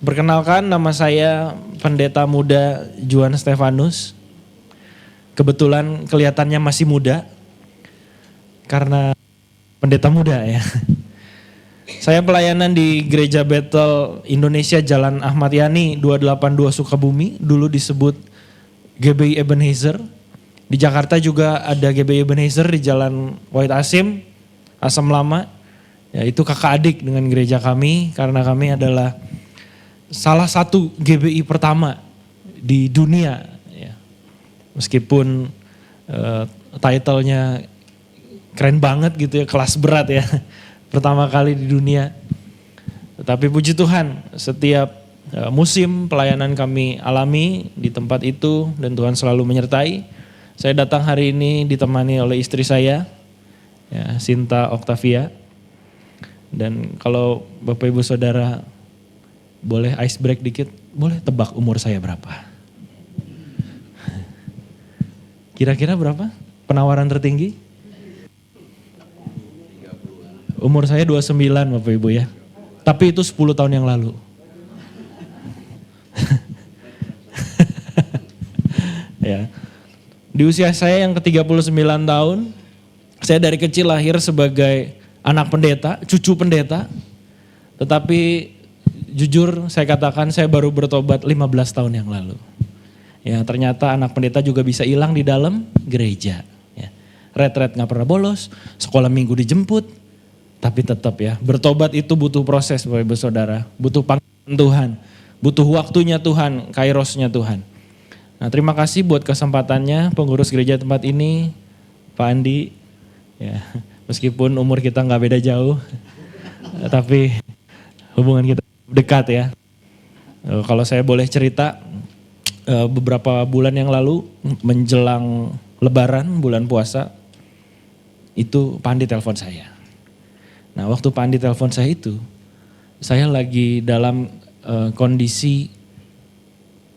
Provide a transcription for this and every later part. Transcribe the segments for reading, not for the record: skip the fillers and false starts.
Perkenalkan, nama saya Pendeta Muda Juan Stefanus. Kebetulan kelihatannya masih muda karena pendeta muda ya. Saya pelayanan di Gereja Bethel Indonesia Jalan Ahmad Yani 282 Sukabumi, dulu disebut GBI Ebenezer. Di Jakarta juga ada GBI Ebenezer di Jalan Wahid Asim, Asam Lama. Ya, itu kakak adik dengan gereja kami karena kami adalah salah satu GBI pertama di dunia. Ya. Meskipun title-nya keren banget gitu ya, kelas berat ya. Pertama kali di dunia. Tetapi puji Tuhan, setiap musim pelayanan kami alami di tempat itu dan Tuhan selalu menyertai. Saya datang hari ini ditemani oleh istri saya, ya, Sinta Octavia. Dan kalau Bapak Ibu Saudara boleh ice break dikit, boleh tebak umur saya berapa? Kira-kira berapa? Penawaran tertinggi? Umur saya 29 Bapak Ibu ya. Tapi itu 10 tahun yang lalu. Ya. Di usia saya yang ke-39 tahun, saya dari kecil lahir sebagai anak pendeta, cucu pendeta. Tetapi jujur saya katakan saya baru bertobat 15 tahun yang lalu. Ya, ternyata anak pendeta juga bisa hilang di dalam gereja. Ya. Retret gak pernah bolos, sekolah minggu dijemput. Tapi tetap ya, bertobat itu butuh proses Bapak Ibu Saudara. Butuh panggilan Tuhan, butuh waktunya Tuhan, kairosnya Tuhan. Nah, terima kasih buat kesempatannya pengurus gereja tempat ini, Pak Andi. Ya, meskipun umur kita gak beda jauh, tapi hubungan kita dekat ya. Kalau saya boleh cerita, beberapa bulan yang lalu menjelang Lebaran, bulan puasa, itu Pak Andi telepon saya. Nah, waktu Pak Andi telepon saya itu, saya lagi dalam kondisi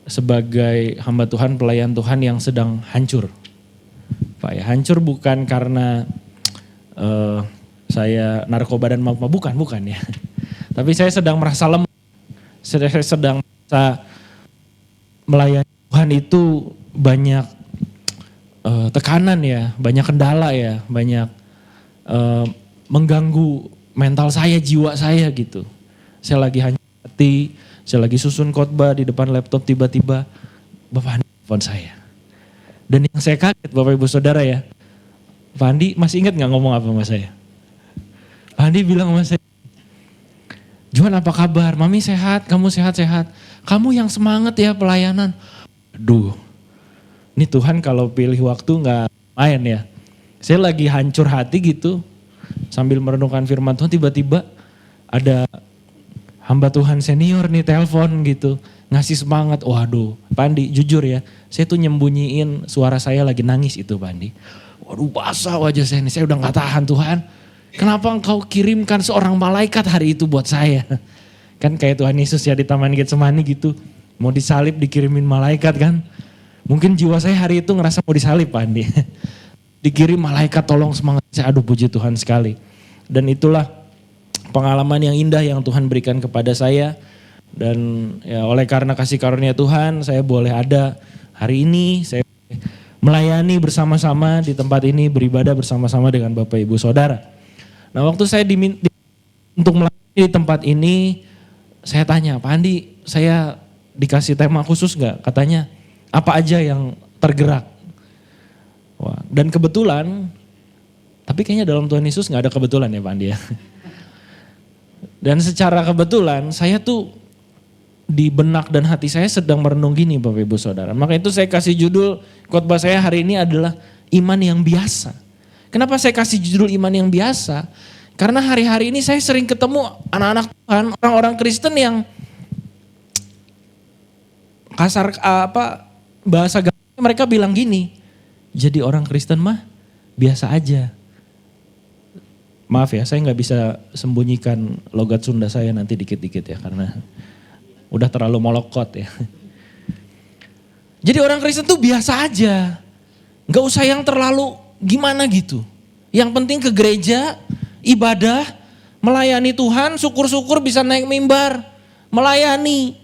sebagai hamba Tuhan, pelayan Tuhan yang sedang hancur. Pak ya, hancur bukan karena saya narkoba dan mabuk, bukan ya. Tapi saya sedang merasa lemah, saya sedang merasa melayani Tuhan itu banyak tekanan ya, banyak kendala ya, banyak mengganggu mental saya, jiwa saya gitu. Saya lagi hancur hati, saya lagi susun khotbah di depan laptop, tiba-tiba Bapak Andi telepon saya. Dan yang saya kaget Bapak Ibu Saudara ya, Pak Andi masih ingat gak ngomong apa sama saya? Pak Andi bilang sama saya, Juan apa kabar? Mami sehat, kamu sehat-sehat. Kamu yang semangat ya pelayanan. Aduh, ini Tuhan kalau pilih waktu gak main ya. Saya lagi hancur hati gitu, sambil merenungkan firman Tuhan, tiba-tiba ada hamba Tuhan senior nih telepon gitu. Ngasih semangat, waduh Pak Andi jujur ya, saya tuh nyembunyiin suara saya lagi nangis itu Pak Andi. Waduh basah wajah saya ini, saya udah gak tahan Tuhan. Kenapa engkau kirimkan seorang malaikat hari itu buat saya? Kan kayak Tuhan Yesus ya di Taman Getsemani gitu. Mau disalib dikirimin malaikat kan. Mungkin jiwa saya hari itu ngerasa mau disalib Pak Andi. Dikirim malaikat tolong semangat saya, aduh puji Tuhan sekali. Dan itulah pengalaman yang indah yang Tuhan berikan kepada saya. Dan ya oleh karena kasih karunia Tuhan saya boleh ada hari ini. Saya melayani bersama-sama di tempat ini, beribadah bersama-sama dengan Bapak Ibu Saudara. Nah waktu saya diminta untuk melayani di tempat ini, saya tanya, Pak Andi saya dikasih tema khusus gak? Katanya apa aja yang tergerak. Wah, dan kebetulan, tapi kayaknya dalam Tuhan Yesus gak ada kebetulan ya Pak Andi ya. Dan secara kebetulan saya tuh di benak dan hati saya sedang merenung gini Bapak Ibu Saudara. Maka itu saya kasih judul khotbah saya hari ini adalah iman yang biasa. Kenapa saya kasih judul iman yang biasa? Karena hari-hari ini saya sering ketemu anak-anak Tuhan, orang-orang Kristen yang kasar bahasa gampang mereka bilang gini, jadi orang Kristen mah biasa aja. Maaf ya, saya nggak bisa sembunyikan logat Sunda saya nanti dikit-dikit ya, karena udah terlalu molokot ya. Jadi orang Kristen tuh biasa aja, nggak usah yang terlalu gimana gitu. Yang penting ke gereja, ibadah, melayani Tuhan, syukur-syukur bisa naik mimbar. melayani.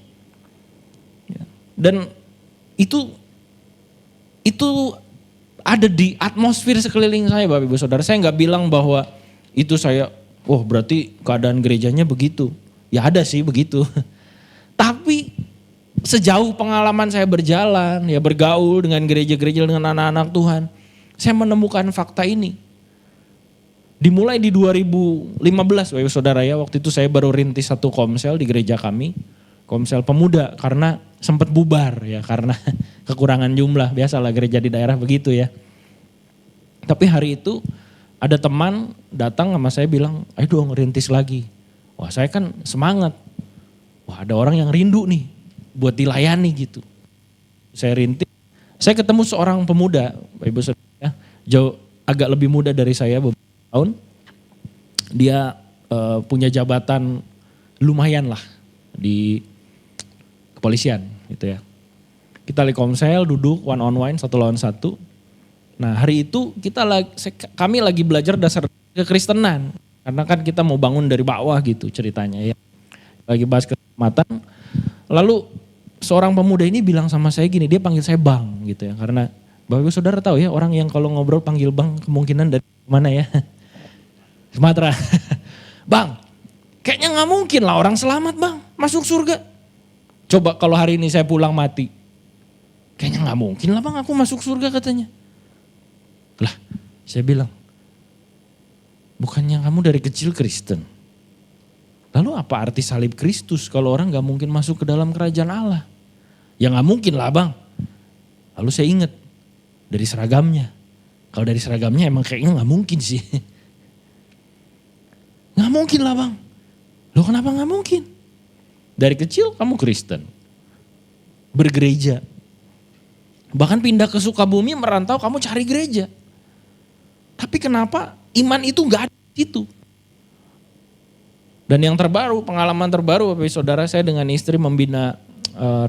Dan itu ada di atmosfer sekeliling saya Bapak Ibu Saudara. Saya nggak bilang bahwa itu saya, berarti keadaan gerejanya begitu. Ya ada sih begitu. Tapi sejauh pengalaman saya berjalan, ya bergaul dengan gereja-gereja, dengan anak-anak Tuhan, saya menemukan fakta ini. Dimulai di 2015 Bapak Ibu Saudara ya, waktu itu saya baru rintis satu komsel di gereja kami. Komsel pemuda karena sempat bubar ya karena kekurangan jumlah, biasalah gereja di daerah begitu ya. Tapi hari itu ada teman datang sama saya bilang, ayo dong rintis lagi. Wah saya kan semangat, wah ada orang yang rindu nih buat dilayani gitu. Saya rintis, saya ketemu seorang pemuda, Ibu Saudara ya, jauh agak lebih muda dari saya beberapa tahun. Dia punya jabatan lumayan lah di kepolisian gitu ya. Kita lagi komsel, duduk one on one, 1 lawan 1. Nah hari itu kami lagi belajar dasar kekristenan. Karena kan kita mau bangun dari bawah gitu ceritanya ya. Lagi bahas keselamatan. Lalu seorang pemuda ini bilang sama saya gini, dia panggil saya Bang gitu ya. Karena Bapak Ibu Saudara tahu ya, orang yang kalau ngobrol panggil Bang kemungkinan dari mana ya? Sumatera. Bang, kayaknya gak mungkin lah orang selamat Bang, masuk surga. Coba kalau hari ini saya pulang mati. Kayaknya gak mungkin lah Bang aku masuk surga katanya. Lah saya bilang, bukannya kamu dari kecil Kristen? Lalu apa arti salib Kristus kalau orang gak mungkin masuk ke dalam kerajaan Allah? Ya gak mungkin lah Bang. Lalu saya ingat dari seragamnya. Kalau dari seragamnya emang kayaknya gak mungkin sih. Gak mungkin lah Bang. Loh kenapa gak mungkin? Dari kecil kamu Kristen, bergereja. Bahkan pindah ke Sukabumi merantau kamu cari gereja. Tapi kenapa iman itu gak ada di situ? Dan yang terbaru, pengalaman terbaru Bapak Ibu Saudara, saya dengan istri membina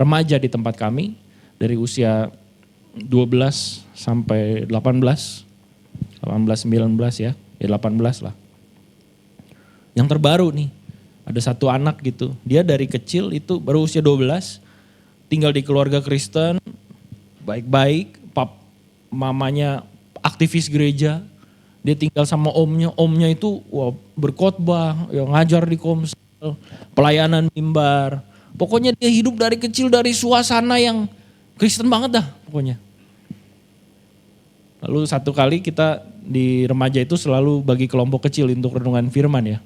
remaja di tempat kami. Dari usia 12 sampai 18, 19 ya 18 lah. Yang terbaru nih. Ada satu anak gitu, dia dari kecil itu baru usia 12, tinggal di keluarga Kristen, baik-baik, mamanya aktivis gereja, dia tinggal sama omnya itu berkhotbah, ya, ngajar di komsel, pelayanan mimbar. Pokoknya dia hidup dari kecil dari suasana yang Kristen banget dah pokoknya. Lalu satu kali kita di remaja itu selalu bagi kelompok kecil untuk renungan firman ya.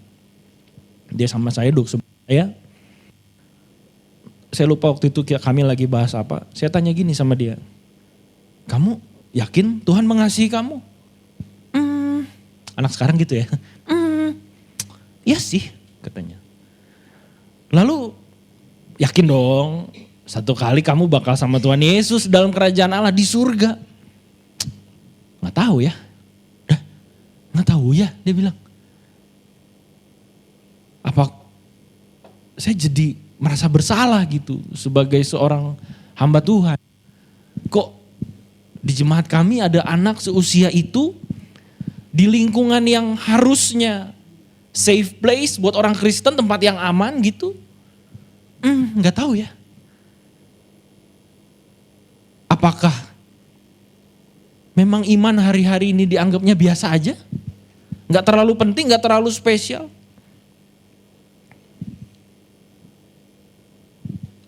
Dia sama saya duduk sebelah saya. Saya lupa waktu itu kami lagi bahas apa. Saya tanya gini sama dia. Kamu yakin Tuhan mengasihi kamu? Anak sekarang gitu ya. Ya sih katanya. Lalu yakin dong satu kali kamu bakal sama Tuhan Yesus dalam kerajaan Allah di surga. Gak tahu ya. Gak tahu ya dia bilang. Apa saya jadi merasa bersalah gitu sebagai seorang hamba Tuhan. Kok di jemaat kami ada anak seusia itu di lingkungan yang harusnya safe place buat orang Kristen, tempat yang aman gitu. Gak tahu ya. Apakah memang iman hari-hari ini dianggapnya biasa aja? Gak terlalu penting, gak terlalu spesial?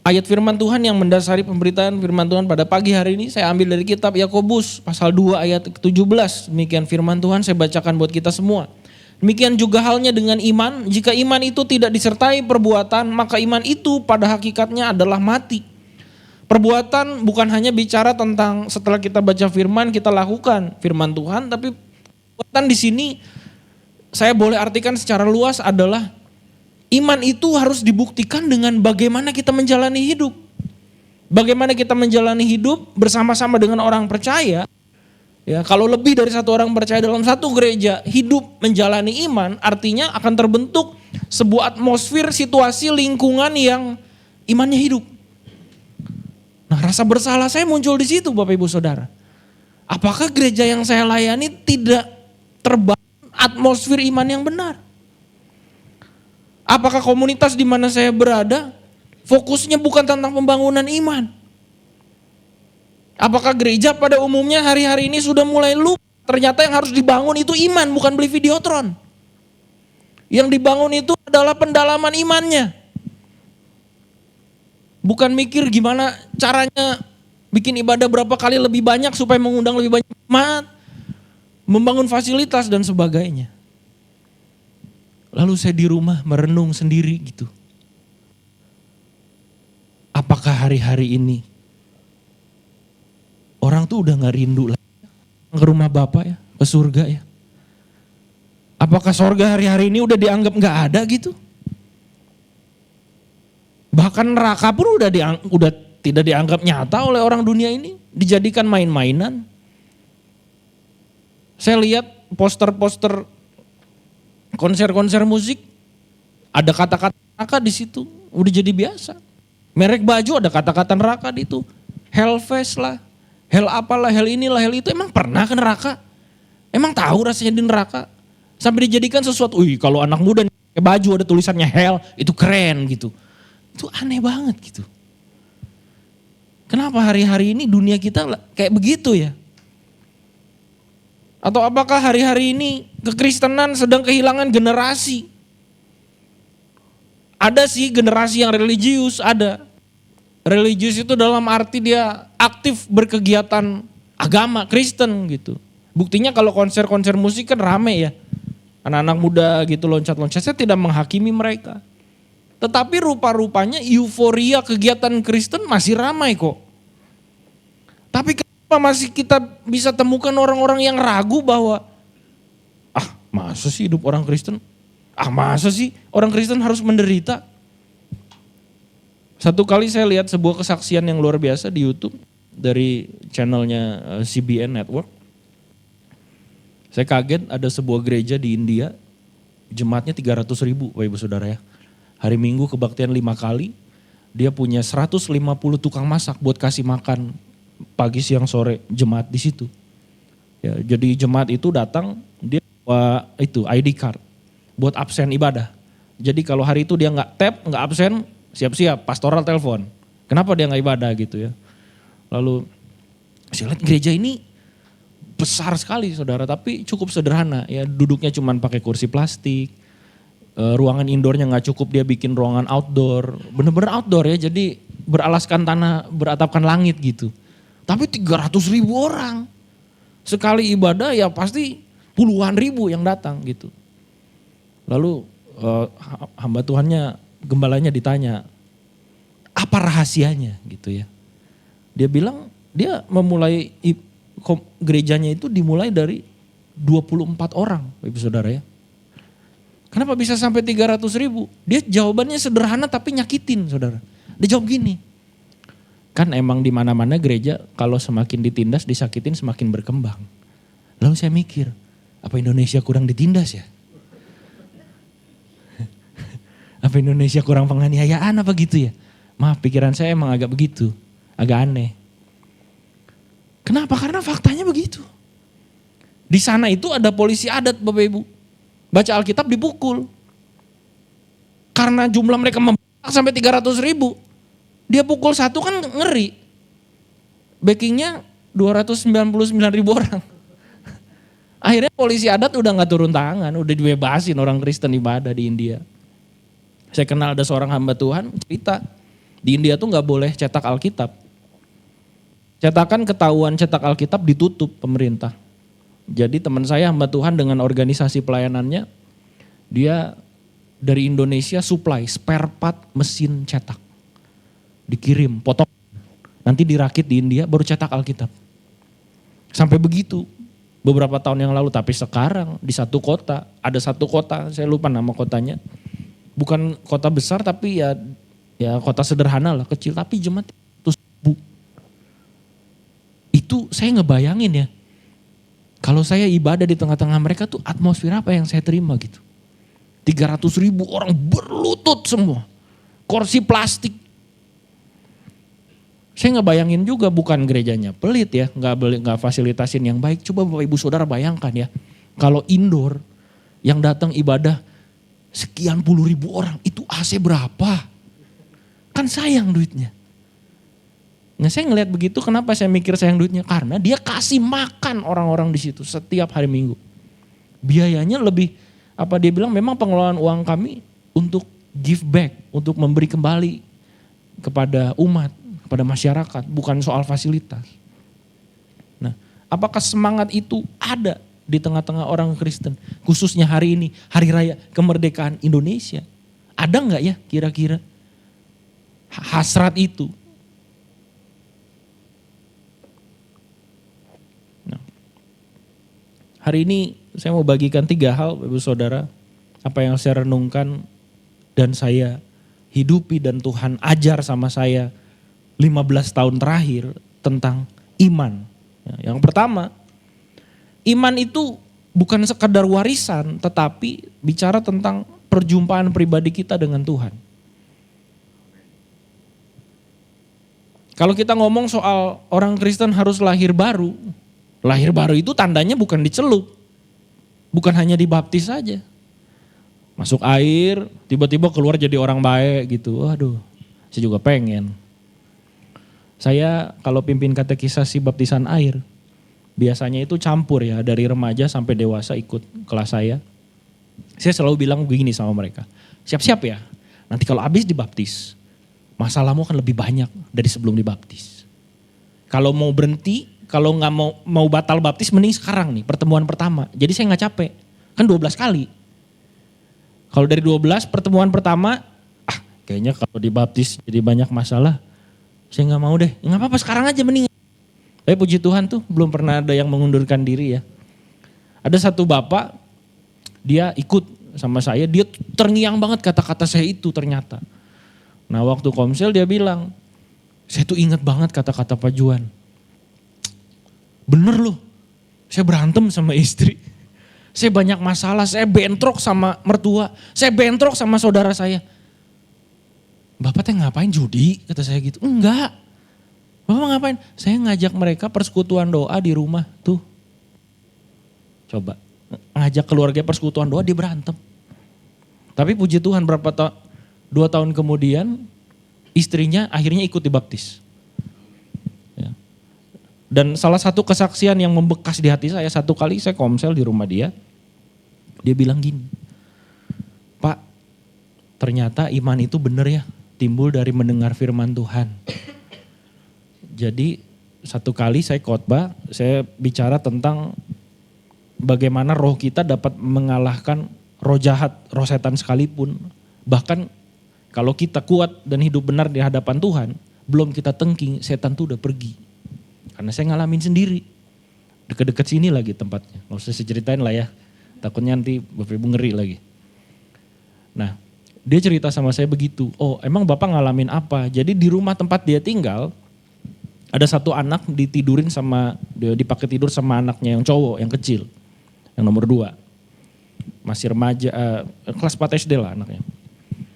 Ayat firman Tuhan yang mendasari pemberitaan firman Tuhan pada pagi hari ini saya ambil dari kitab Yakobus pasal 2 ayat 17. Demikian firman Tuhan saya bacakan buat kita semua. Demikian juga halnya dengan iman, jika iman itu tidak disertai perbuatan, maka iman itu pada hakikatnya adalah mati. Perbuatan bukan hanya bicara tentang setelah kita baca firman, kita lakukan firman Tuhan, tapi perbuatan di sini saya boleh artikan secara luas adalah iman itu harus dibuktikan dengan bagaimana kita menjalani hidup. Bagaimana kita menjalani hidup bersama-sama dengan orang percaya. Ya, kalau lebih dari satu orang percaya dalam satu gereja hidup menjalani iman, artinya akan terbentuk sebuah atmosfer, situasi, lingkungan yang imannya hidup. Nah, rasa bersalah saya muncul di situ Bapak Ibu Saudara. Apakah gereja yang saya layani tidak terbangun atmosfer iman yang benar? Apakah komunitas di mana saya berada Fokusnya bukan tentang pembangunan iman. Apakah gereja pada umumnya hari-hari ini sudah mulai lupa? Ternyata yang harus dibangun itu iman, bukan beli videotron. Yang dibangun itu adalah pendalaman imannya. Bukan mikir gimana caranya bikin ibadah berapa kali lebih banyak supaya mengundang lebih banyak jemaat. Membangun fasilitas dan sebagainya. Lalu saya di rumah merenung sendiri gitu. Apakah hari-hari ini orang tuh udah gak rindu lagi ke rumah Bapa ya, ke surga ya? Apakah surga hari-hari ini udah dianggap gak ada gitu? Bahkan neraka pun udah tidak dianggap nyata oleh orang dunia ini, dijadikan main-mainan. Saya lihat poster-poster konser-konser musik, ada kata-kata neraka di situ, udah jadi biasa. Merek baju ada kata-kata neraka di itu. Hellfest lah, hell apalah, hell inilah, hell itu. Emang pernah ke neraka? Emang tahu rasanya di neraka? Sampai dijadikan sesuatu, kalau anak muda pakai baju ada tulisannya hell, itu keren gitu. Itu aneh banget gitu. Kenapa hari-hari ini dunia kita kayak begitu ya? Atau apakah hari-hari ini kekristenan sedang kehilangan generasi? Ada sih generasi yang religius, ada. Religius itu dalam arti dia aktif berkegiatan agama Kristen gitu. Buktinya kalau konser-konser musik kan rame ya. Anak-anak muda gitu loncat-loncat, saya tidak menghakimi mereka. Tetapi rupa-rupanya euforia kegiatan Kristen masih ramai kok. Tapi kenapa masih kita bisa temukan orang-orang yang ragu bahwa masa sih hidup orang Kristen? Masa sih orang Kristen harus menderita? Satu kali saya lihat sebuah kesaksian yang luar biasa di YouTube dari channelnya CBN Network. Saya kaget ada sebuah gereja di India, jemaatnya 300.000 Bapak Ibu Saudara ya. Hari Minggu kebaktian 5 kali, dia punya 150 tukang masak buat kasih makan pagi, siang, sore jemaat di situ. Ya, jadi jemaat itu datang, dia bawa itu ID card buat absen ibadah. Jadi kalau hari itu dia nggak tap, nggak absen, siap-siap pastoral telepon. Kenapa dia nggak ibadah gitu ya? Lalu saya lihat gereja ini besar sekali saudara, tapi cukup sederhana ya. Duduknya cuma pakai kursi plastik, ruangan indoornya nggak cukup, dia bikin ruangan outdoor, bener-bener outdoor ya. Jadi beralaskan tanah, beratapkan langit gitu. Tapi 300.000 orang sekali ibadah ya pasti puluhan ribu yang datang gitu. Lalu hamba Tuhannya, gembalanya ditanya, apa rahasianya gitu ya. Dia bilang dia memulai gerejanya itu dimulai dari 24 orang Ibu Saudara ya. Kenapa bisa sampai 300.000? Dia jawabannya sederhana tapi nyakitin saudara. Dia jawab gini, kan emang di mana-mana gereja kalau semakin ditindas disakitin semakin berkembang. Lalu saya mikir, apa Indonesia kurang ditindas ya? Apa Indonesia kurang penganiayaan apa gitu ya? Maaf, pikiran saya emang agak begitu, agak aneh. Kenapa? Karena faktanya begitu. Di sana itu ada polisi adat Bapak Ibu. Baca Alkitab dipukul. Karena jumlah mereka membakar sampai 300.000. Dia pukul satu kan ngeri. Backingnya 299.000 orang. Akhirnya polisi adat udah gak turun tangan, udah dibebasin orang Kristen ibadah di India. Saya kenal ada seorang hamba Tuhan cerita, di India tuh gak boleh cetak Alkitab. Cetakan ketahuan cetak Alkitab ditutup pemerintah. Jadi teman saya hamba Tuhan dengan organisasi pelayanannya, dia dari Indonesia supply spare part mesin cetak. Dikirim, potong, nanti dirakit di India baru cetak Alkitab. Sampai begitu beberapa tahun yang lalu, tapi sekarang di satu kota, ada satu kota, saya lupa nama kotanya. Bukan kota besar tapi ya kota sederhana lah, kecil, tapi jemaat 100.000. Itu saya ngebayangin ya, kalau saya ibadah di tengah-tengah mereka tuh atmosfer apa yang saya terima gitu. 300.000 orang berlutut semua, kursi plastik. Saya ngebayangin juga, bukan gerejanya pelit ya, nggak fasilitasin yang baik. Coba Bapak Ibu Saudara bayangkan ya, kalau indoor yang datang ibadah sekian puluh ribu orang, itu AC berapa? Kan sayang duitnya. Nah saya ngelihat begitu, kenapa saya mikir sayang duitnya? Karena dia kasih makan orang-orang di situ setiap hari Minggu. Biayanya lebih, dia bilang memang pengelolaan uang kami untuk give back, untuk memberi kembali kepada umat, kepada masyarakat, bukan soal fasilitas. Nah, apakah semangat itu ada di tengah-tengah orang Kristen? Khususnya hari ini, hari raya kemerdekaan Indonesia. Ada nggak ya kira-kira hasrat itu? Hari ini saya mau bagikan 3 hal Bapak Saudara, apa yang saya renungkan dan saya hidupi dan Tuhan ajar sama saya 15 tahun terakhir tentang iman. Yang pertama, iman itu bukan sekedar warisan, tetapi bicara tentang perjumpaan pribadi kita dengan Tuhan. Kalau kita ngomong soal orang Kristen harus lahir baru itu tandanya bukan dicelup, bukan hanya dibaptis saja. Masuk air, tiba-tiba keluar jadi orang baik gitu. Waduh, saya juga pengen. Saya kalau pimpin katekisasi baptisan air, biasanya itu campur ya, dari remaja sampai dewasa ikut kelas saya. Saya selalu bilang begini sama mereka, siap-siap ya, nanti kalau habis dibaptis, masalahmu akan lebih banyak dari sebelum dibaptis. Kalau mau berhenti, kalau nggak mau batal baptis, mending sekarang nih pertemuan pertama. Jadi saya nggak capek, kan 12 kali. Kalau dari 12 pertemuan pertama, kayaknya kalau dibaptis jadi banyak masalah, saya nggak mau deh. Nggak apa-apa sekarang aja mending. Tapi puji Tuhan tuh belum pernah ada yang mengundurkan diri ya. Ada satu bapak, dia ikut sama saya, dia terngiang banget kata-kata saya itu ternyata. Nah waktu komsel dia bilang, saya tuh ingat banget kata-kata Pak Juan. Bener loh, saya berantem sama istri. Saya banyak masalah, saya bentrok sama mertua, saya bentrok sama saudara saya. Bapak teh ngapain judi? Kata saya gitu. Enggak. Bapak ngapain? Saya ngajak mereka persekutuan doa di rumah tuh. Coba, ngajak keluarga persekutuan doa dia berantem. Tapi puji Tuhan 2 tahun kemudian istrinya akhirnya ikut dibaptis. Dan salah satu kesaksian yang membekas di hati saya, satu kali saya komsel di rumah dia. Dia bilang gini, Pak, ternyata iman itu benar ya, timbul dari mendengar firman Tuhan. Jadi satu kali saya khotbah, saya bicara tentang bagaimana roh kita dapat mengalahkan roh jahat, roh setan sekalipun. Bahkan kalau kita kuat dan hidup benar di hadapan Tuhan, belum kita tengking, setan tuh udah pergi. Karena saya ngalamin sendiri, deket-deket sini lagi tempatnya, nggak usah saya ceritain lah ya, takutnya nanti Bapak Ibu ngeri lagi. Nah dia cerita sama saya begitu, oh emang Bapak ngalamin apa? Jadi di rumah tempat dia tinggal, ada satu anak ditidurin dipakai tidur sama anaknya yang cowok, yang kecil, yang nomor 2. Masih remaja, kelas 4 SD lah anaknya.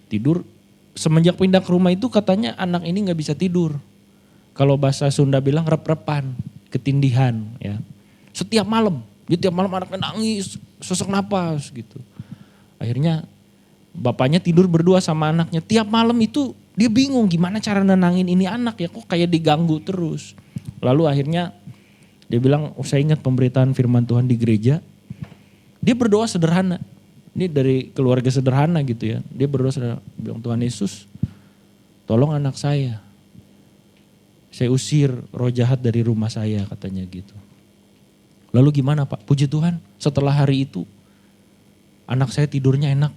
Tidur, semenjak pindah ke rumah itu katanya anak ini gak bisa tidur. Kalau bahasa Sunda bilang rep-repan, ketindihan ya. Setiap malam, dia tiap malam anaknya nangis, sesak napas gitu. Akhirnya bapaknya tidur berdua sama anaknya. Tiap malam itu dia bingung gimana cara nenangin ini anak ya, kok kayak diganggu terus. Lalu akhirnya dia bilang, saya ingat pemberitaan firman Tuhan di gereja. Dia berdoa sederhana, ini dari keluarga sederhana gitu ya. Dia berdoa sederhana, bilang Tuhan Yesus tolong anak saya usir roh jahat dari rumah saya katanya gitu. Lalu gimana Pak? Puji Tuhan setelah hari itu anak saya tidurnya enak.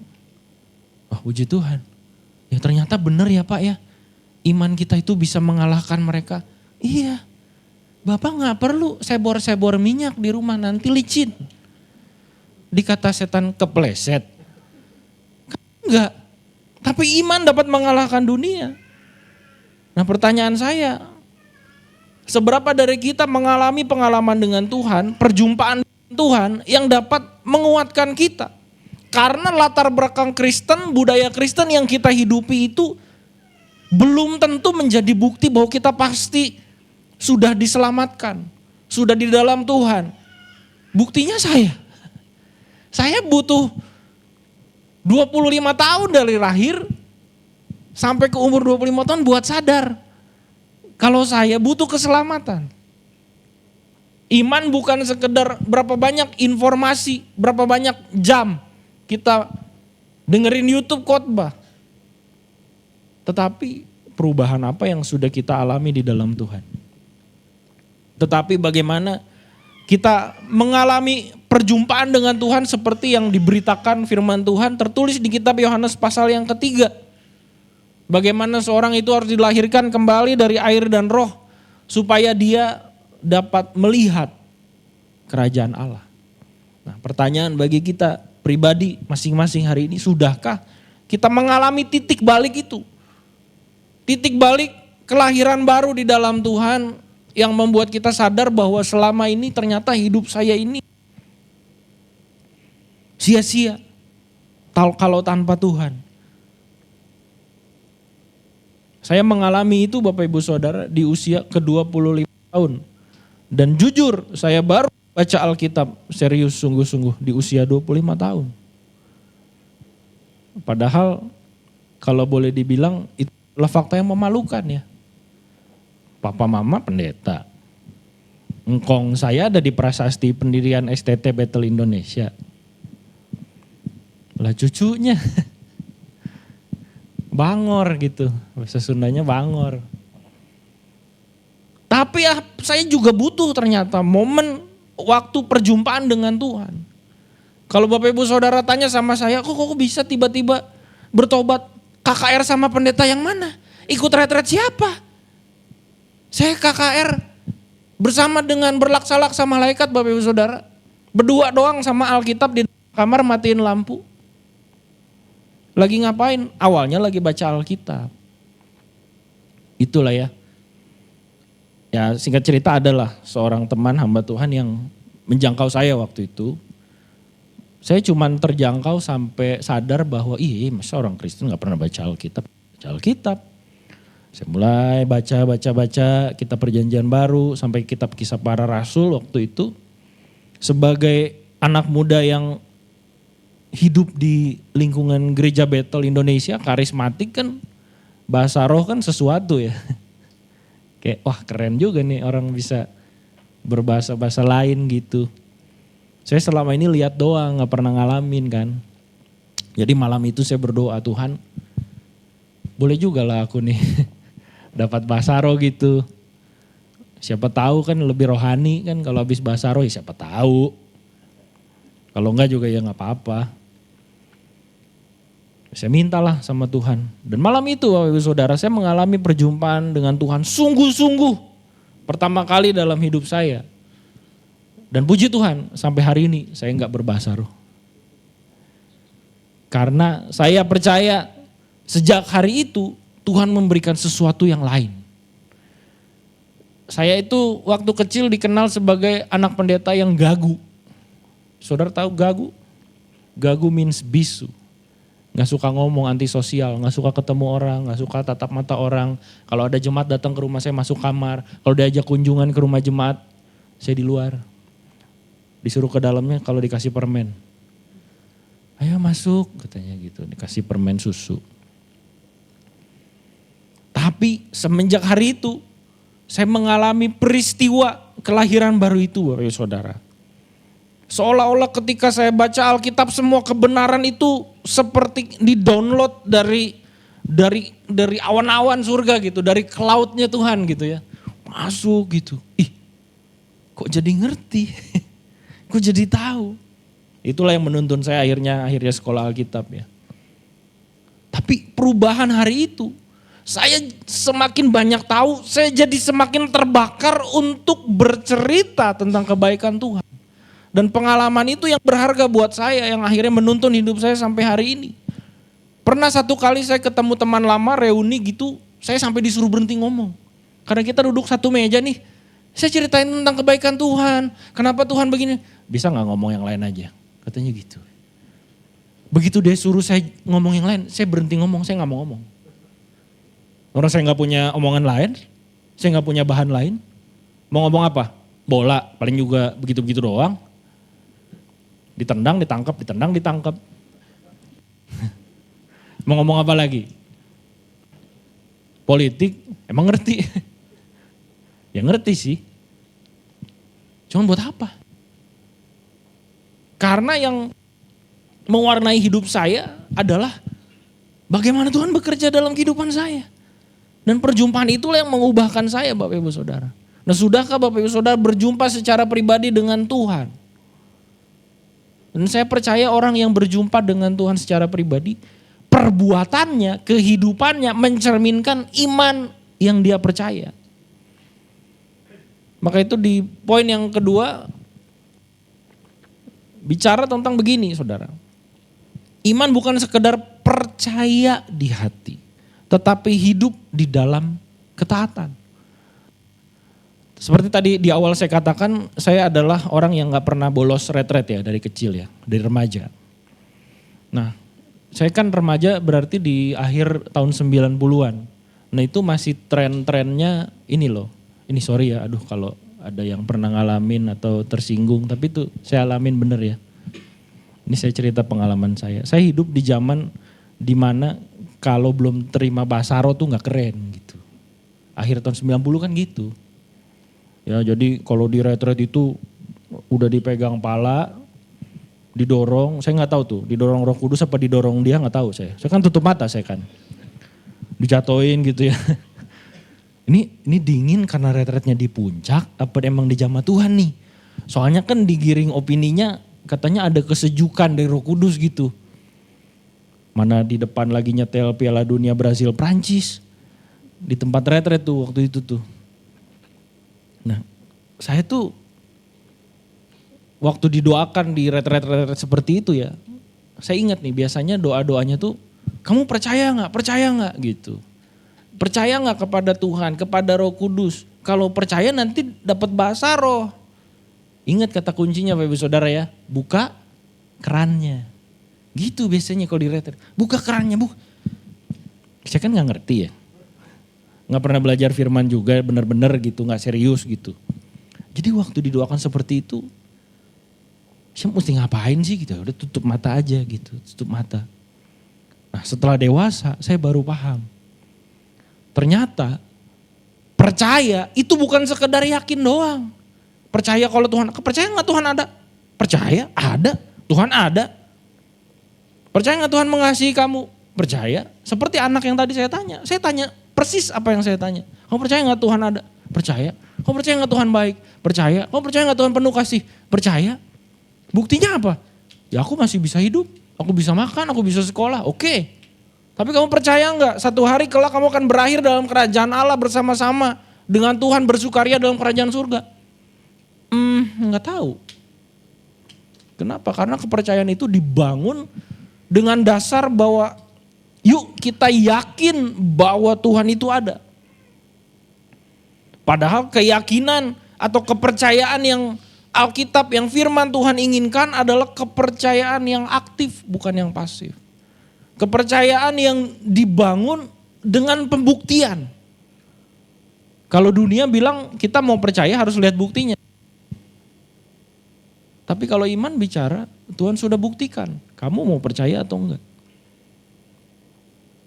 Wah puji Tuhan. Ya ternyata benar ya Pak ya. Iman kita itu bisa mengalahkan mereka. Iya. Bapak gak perlu sebor-sebor minyak di rumah nanti licin. Dikata setan kepleset. Enggak. Tapi iman dapat mengalahkan dunia. Nah pertanyaan saya, seberapa dari kita mengalami pengalaman dengan Tuhan, perjumpaan dengan Tuhan yang dapat menguatkan kita. Karena latar belakang Kristen, budaya Kristen yang kita hidupi itu belum tentu menjadi bukti bahwa kita pasti sudah diselamatkan, sudah di dalam Tuhan. Buktinya saya butuh 25 tahun dari lahir sampai ke umur 25 tahun buat sadar. Kalau saya butuh keselamatan. Iman bukan sekedar berapa banyak informasi, berapa banyak jam kita dengerin YouTube khotbah. Tetapi perubahan apa yang sudah kita alami di dalam Tuhan. Tetapi bagaimana kita mengalami perjumpaan dengan Tuhan seperti yang diberitakan firman Tuhan tertulis di kitab Yohanes pasal yang ketiga. Bagaimana seorang itu harus dilahirkan kembali dari air dan roh supaya dia dapat melihat kerajaan Allah. Nah, pertanyaan bagi kita pribadi masing-masing hari ini, sudahkah kita mengalami titik balik itu? Titik balik kelahiran baru di dalam Tuhan yang membuat kita sadar bahwa selama ini ternyata hidup saya ini sia-sia kalau tanpa Tuhan. Saya mengalami itu Bapak Ibu Saudara di usia ke-25 tahun. Dan jujur saya baru baca Alkitab serius sungguh-sungguh di usia 25 tahun. Padahal kalau boleh dibilang itu adalah fakta yang memalukan ya. Papa mama pendeta. Engkong saya ada di prasasti pendirian STT Battle Indonesia. Lah cucunya bangor gitu. Bahasa Sundanya bangor. Tapi ya saya juga butuh ternyata momen waktu perjumpaan dengan Tuhan. Kalau Bapak Ibu Saudara tanya sama saya, kok bisa tiba-tiba bertobat KKR sama pendeta yang mana? Ikut retret siapa? Saya KKR bersama dengan berlaksa-laksa malaikat Bapak Ibu Saudara. Berdua doang sama Alkitab di kamar matiin lampu. Lagi ngapain? Awalnya lagi baca Alkitab. Itulah ya. Ya singkat cerita adalah seorang teman hamba Tuhan yang menjangkau saya waktu itu. Saya cuma terjangkau sampai sadar bahwa masa orang Kristen gak pernah baca Alkitab. Baca Alkitab. Saya mulai baca kitab perjanjian baru sampai kitab kisah para rasul waktu itu. Sebagai anak muda yang hidup di lingkungan gereja Battle Indonesia, karismatik kan, bahasa roh kan sesuatu ya. Kayak wah keren juga nih orang bisa berbahasa-bahasa lain gitu. Saya selama ini lihat doang, gak pernah ngalamin kan. Jadi malam itu saya berdoa, Tuhan boleh juga lah aku nih dapat bahasa roh gitu. Siapa tahu kan lebih rohani kan kalau habis bahasa roh ya siapa tahu. Kalau enggak juga ya gak apa-apa. Saya mintalah sama Tuhan. Dan malam itu Bapak Ibu Saudara saya mengalami perjumpaan dengan Tuhan sungguh-sungguh. Pertama kali dalam hidup saya. Dan puji Tuhan sampai hari ini saya enggak berbahasa roh. Karena saya percaya sejak hari itu Tuhan memberikan sesuatu yang lain. Saya itu waktu kecil dikenal sebagai anak pendeta yang gagu. Saudara tahu gagu? Gagu means bisu. Gak suka ngomong, antisosial, gak suka ketemu orang, gak suka tatap mata orang. Kalau ada jemaat datang ke rumah saya masuk kamar. Kalau diajak kunjungan ke rumah jemaat, saya di luar. Disuruh ke dalamnya kalau dikasih permen. Ayo masuk katanya gitu, dikasih permen susu. Tapi semenjak hari itu saya mengalami peristiwa kelahiran baru itu Bapak Ibu Saudara. Seolah-olah ketika saya baca Alkitab semua kebenaran itu seperti di-download dari awan-awan surga gitu, dari cloud-nya Tuhan gitu ya. Masuk gitu. Kok jadi ngerti? Kok jadi tahu? Itulah yang menuntun saya akhirnya sekolah Alkitab ya. Tapi perubahan hari itu, saya semakin banyak tahu, saya jadi semakin terbakar untuk bercerita tentang kebaikan Tuhan. Dan pengalaman itu yang berharga buat saya, yang akhirnya menuntun hidup saya sampai hari ini. Pernah satu kali saya ketemu teman lama, reuni gitu, saya sampai disuruh berhenti ngomong. Karena kita duduk satu meja nih, saya ceritain tentang kebaikan Tuhan. Kenapa Tuhan begini? Bisa gak ngomong yang lain aja? Katanya gitu. Begitu dia suruh saya ngomong yang lain, saya berhenti ngomong, saya gak mau ngomong. Orang saya gak punya omongan lain, saya gak punya bahan lain. Mau ngomong apa? Bola, paling juga begitu-begitu doang. Ditendang, ditangkap. Mau ngomong apa lagi? politik, emang ngerti? Ya ngerti sih. Cuman buat apa? Karena yang mewarnai hidup saya adalah bagaimana Tuhan bekerja dalam kehidupan saya. Dan perjumpaan itulah yang mengubahkan saya Bapak Ibu Saudara. Nah sudahkah Bapak Ibu Saudara berjumpa secara pribadi dengan Tuhan? Dan saya percaya orang yang berjumpa dengan Tuhan secara pribadi, perbuatannya, kehidupannya mencerminkan iman yang dia percaya. Maka itu di poin yang kedua, bicara tentang begini saudara. Iman bukan sekedar percaya di hati, tetapi hidup di dalam ketaatan. Seperti tadi di awal saya katakan, saya adalah orang yang gak pernah bolos retret ya dari kecil ya, dari remaja. Nah, saya kan remaja berarti di akhir tahun 90-an. Nah itu masih tren-trennya ini loh. Ini sorry ya, aduh kalau ada yang pernah ngalamin atau tersinggung, tapi itu saya alamin bener ya. Ini saya cerita pengalaman saya. Saya hidup di zaman dimana kalau belum terima basaro tuh gak keren gitu. Akhir tahun 90 kan gitu. Ya jadi kalau di retret itu udah dipegang pala, didorong, saya gak tahu tuh didorong Roh Kudus apa didorong dia gak tahu saya. Saya kan tutup mata saya kan. Dijatoin gitu ya. Ini dingin karena retretnya di puncak apa emang di jamaah Tuhan nih. Soalnya kan digiring opininya katanya ada kesejukan dari Roh Kudus gitu. Mana di depan lagi nyetel Piala Dunia Brasil Prancis. Di tempat retret tuh waktu itu tuh. Nah saya tuh waktu didoakan di retret-retret seperti itu ya. Saya ingat nih biasanya doa-doanya tuh kamu percaya gak? Percaya gak? Gitu. Percaya gak kepada Tuhan, kepada Roh Kudus? Kalau percaya nanti dapat bahasa roh. Ingat kata kuncinya Bapak Ibu Saudara ya, buka kerannya. Gitu biasanya kalau di retret, buka kerannya. Saya kan gak ngerti ya. Gak pernah belajar firman juga benar-benar gitu, gak serius gitu. Jadi waktu didoakan seperti itu, saya mesti ngapain sih gitu, udah tutup mata aja gitu, tutup mata. Nah setelah dewasa saya baru paham. Ternyata percaya itu bukan sekedar yakin doang. Percaya kalau Tuhan, percaya gak Tuhan ada? Percaya, ada, Tuhan ada. Percaya gak Tuhan mengasihi kamu? Percaya, seperti anak yang tadi saya tanya persis apa yang saya tanya. Kamu percaya gak Tuhan ada? Percaya. Kamu percaya gak Tuhan baik? Percaya. Kamu percaya gak Tuhan penuh kasih? Percaya. Buktinya apa? Ya aku masih bisa hidup, aku bisa makan, aku bisa sekolah, oke. Tapi kamu percaya enggak satu hari kelak kamu akan berakhir dalam kerajaan Allah bersama-sama dengan Tuhan bersukaria dalam kerajaan surga? Enggak tahu. Kenapa? Karena kepercayaan itu dibangun dengan dasar bahwa yuk kita yakin bahwa Tuhan itu ada. Padahal keyakinan atau kepercayaan yang Alkitab yang firman Tuhan inginkan adalah kepercayaan yang aktif bukan yang pasif. Kepercayaan yang dibangun dengan pembuktian. Kalau dunia bilang kita mau percaya harus lihat buktinya. Tapi kalau iman bicara Tuhan sudah buktikan. Kamu mau percaya atau enggak.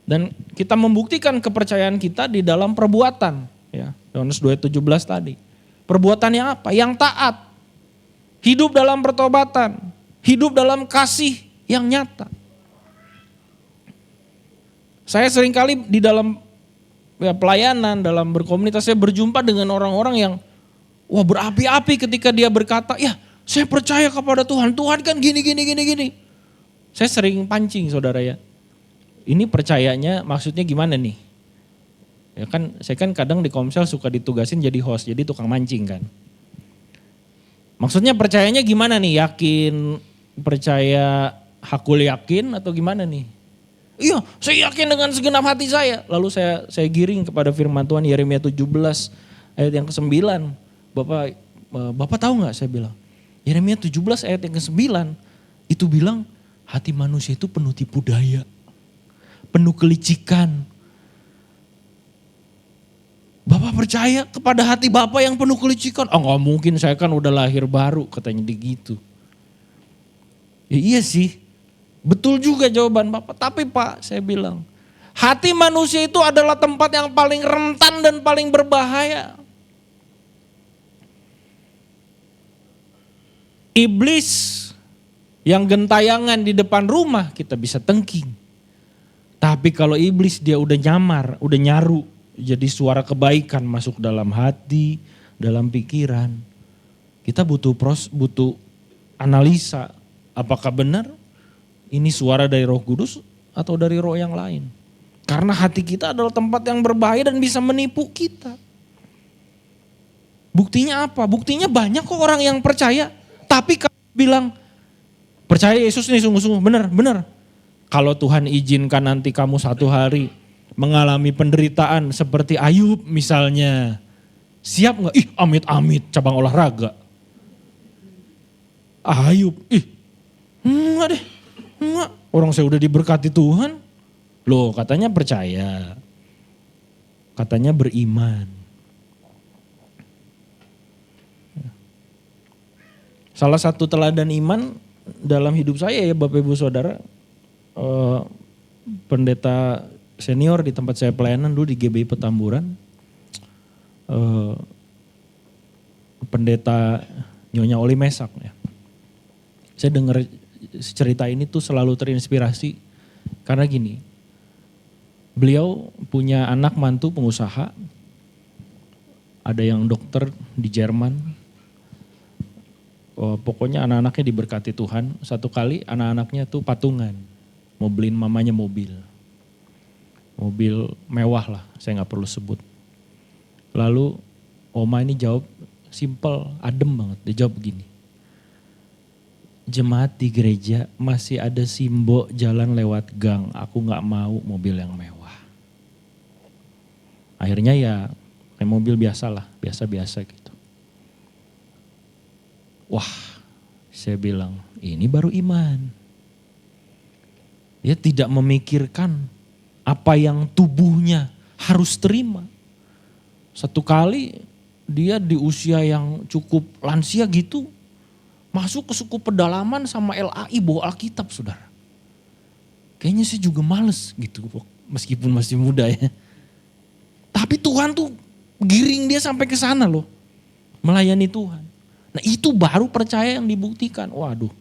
Dan kita membuktikan kepercayaan kita di dalam perbuatan. Ya, Yohanes 2:17 tadi. Perbuatannya apa? Yang taat. Hidup dalam pertobatan. Hidup dalam kasih yang nyata. Saya seringkali di dalam pelayanan, dalam berkomunitas, saya berjumpa dengan orang-orang yang berapi-api ketika dia berkata, ya saya percaya kepada Tuhan, Tuhan kan gini. Saya sering pancing saudara ya. Ini percayanya maksudnya gimana nih? Ya kan, saya kan kadang di Komsel suka ditugasin jadi host, jadi tukang mancing kan. Maksudnya percayanya gimana nih? Yakin, percaya, hakul yakin atau gimana nih? Iya, saya yakin dengan segenap hati saya. Lalu saya giring kepada firman Tuhan Yeremia 17 ayat yang ke-9. Bapak tahu gak saya bilang? Yeremia 17 ayat yang ke-9 itu bilang hati manusia itu penuh tipu daya. Penuh kelicikan. Bapak percaya kepada hati Bapak yang penuh kelicikan? Oh gak mungkin, saya kan udah lahir baru, katanya gitu. Ya iya sih, betul juga jawaban Bapak. Tapi Pak, saya bilang, Hati manusia itu adalah tempat yang paling rentan dan paling berbahaya. Iblis yang gentayangan di depan rumah kita bisa tengking. Tapi kalau iblis dia udah nyamar, udah nyaru, jadi suara kebaikan masuk dalam hati, dalam pikiran. Kita butuh analisa, apakah benar ini suara dari Roh Kudus atau dari roh yang lain. Karena hati kita adalah tempat yang berbahaya dan bisa menipu kita. Buktinya apa? Buktinya banyak kok orang yang percaya. Tapi kalau bilang, percaya Yesus nih sungguh-sungguh, benar. Kalau Tuhan izinkan nanti kamu satu hari mengalami penderitaan seperti Ayub misalnya. Siap gak? Amit-amit cabang olahraga. Ayub, enggak deh. Enggak, orang saya udah diberkati Tuhan. Loh katanya percaya, katanya beriman. Salah satu teladan iman dalam hidup saya ya Bapak Ibu Saudara, pendeta senior di tempat saya pelayanan dulu di GBI Petamburan, pendeta Nyonya Oli Mesak ya. Saya dengar cerita ini tuh selalu terinspirasi karena gini. Beliau punya anak mantu pengusaha, ada yang dokter di Jerman. Pokoknya anak-anaknya diberkati Tuhan. Satu kali anak-anaknya tuh patungan, mau beliin mamanya mobil. Mobil mewah lah, saya gak perlu sebut. Lalu oma ini jawab simple, adem banget. Dia jawab begini, jemaat di gereja masih ada simbol jalan lewat gang, aku gak mau mobil yang mewah. Akhirnya ya kayak mobil biasa lah, biasa-biasa gitu. Wah, saya bilang ini baru iman. Dia tidak memikirkan apa yang tubuhnya harus terima. Satu kali dia di usia yang cukup lansia gitu, masuk ke suku pedalaman sama LAI bawa Alkitab saudara. Kayaknya saya juga males gitu meskipun masih muda ya. Tapi Tuhan tuh giring dia sampai ke sana loh. Melayani Tuhan. Nah itu baru percaya yang dibuktikan. Waduh.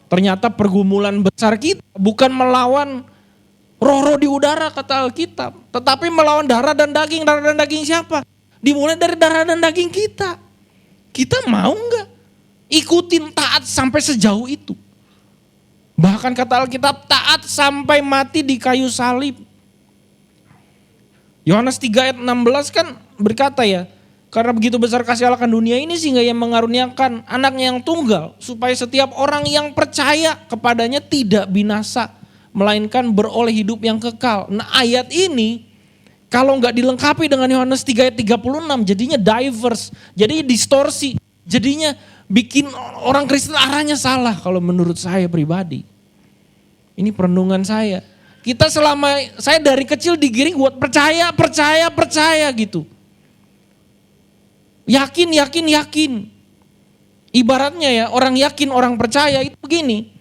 Ternyata pergumulan besar kita bukan melawan roh-roh di udara kata Alkitab. Tetapi melawan darah dan daging. Darah dan daging siapa? Dimulai dari darah dan daging kita. Kita mau enggak ikutin taat sampai sejauh itu? Bahkan kata Alkitab taat sampai mati di kayu salib. Yohanes 3 ayat 16 kan berkata ya, karena begitu besar kasih Allah akan dunia ini sehingga ia mengaruniakan anaknya yang tunggal supaya setiap orang yang percaya kepadanya tidak binasa melainkan beroleh hidup yang kekal. Nah ayat ini kalau nggak dilengkapi dengan Yohanes 3 ayat 36 jadinya diverse, jadinya distorsi, jadinya bikin orang Kristen arahnya salah kalau menurut saya pribadi. Ini perenungan saya. Kita saya dari kecil digiring buat percaya gitu. Yakin. Ibaratnya ya orang yakin, orang percaya itu begini.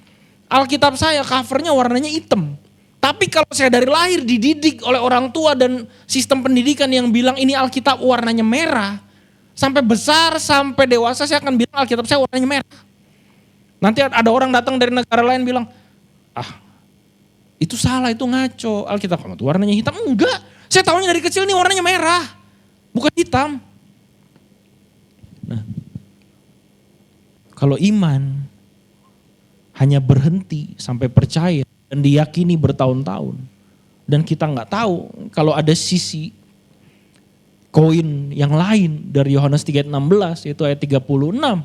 Alkitab saya covernya warnanya hitam. Tapi kalau saya dari lahir dididik oleh orang tua dan sistem pendidikan yang bilang ini Alkitab warnanya merah. Sampai besar, sampai dewasa saya akan bilang Alkitab saya warnanya merah. Nanti ada orang datang dari negara lain bilang, itu salah, itu ngaco. Alkitab kamu tuh warnanya hitam. Enggak, saya tahunya dari kecil ini warnanya merah, bukan hitam. Nah, kalau iman hanya berhenti sampai percaya dan diyakini bertahun-tahun. Dan kita nggak tahu kalau ada sisi koin yang lain dari Yohanes 3:16 yaitu ayat 36.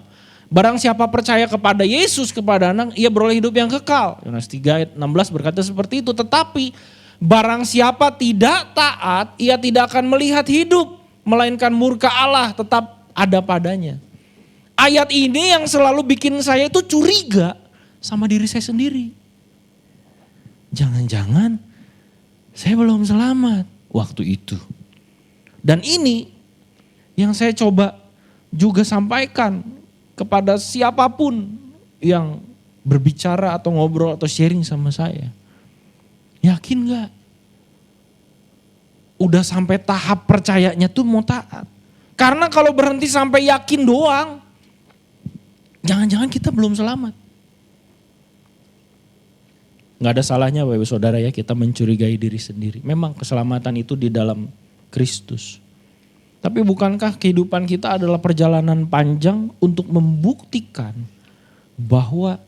Barang siapa percaya kepada Yesus, kepada anak, ia beroleh hidup yang kekal. Yohanes 3 ayat 16 berkata seperti itu. Tetapi barang siapa tidak taat, ia tidak akan melihat hidup. Melainkan murka Allah tetap ada padanya. Ayat ini yang selalu bikin saya itu curiga sama diri saya sendiri. Jangan-jangan saya belum selamat waktu itu. Dan ini yang saya coba juga sampaikan kepada siapapun yang berbicara atau ngobrol atau sharing sama saya. Yakin gak? udah sampai tahap percayanya tuh mau taat. Karena kalau berhenti sampai yakin doang, jangan-jangan kita belum selamat. Gak ada salahnya Bapak Ibu Saudara ya kita mencurigai diri sendiri. Memang keselamatan itu di dalam Kristus. Tapi bukankah kehidupan kita adalah perjalanan panjang untuk membuktikan bahwa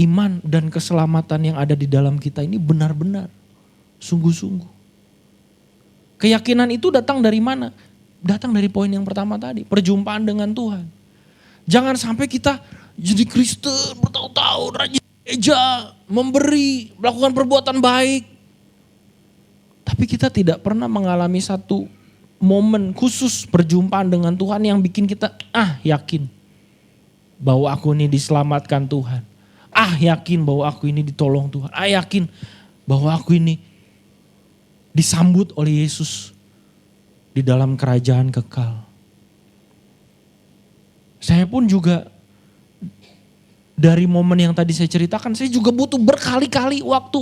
iman dan keselamatan yang ada di dalam kita ini benar-benar, sungguh-sungguh. Keyakinan itu datang dari mana? Datang dari poin yang pertama tadi, perjumpaan dengan Tuhan. Jangan sampai kita jadi Kristen bertahun-tahun, rajin gereja, memberi, melakukan perbuatan baik. Tapi kita tidak pernah mengalami satu momen khusus perjumpaan dengan Tuhan yang bikin kita yakin bahwa aku ini diselamatkan Tuhan. Yakin bahwa aku ini ditolong Tuhan. Yakin bahwa aku ini disambut oleh Yesus di dalam kerajaan kekal. Saya pun juga dari momen yang tadi saya ceritakan, saya juga butuh berkali-kali waktu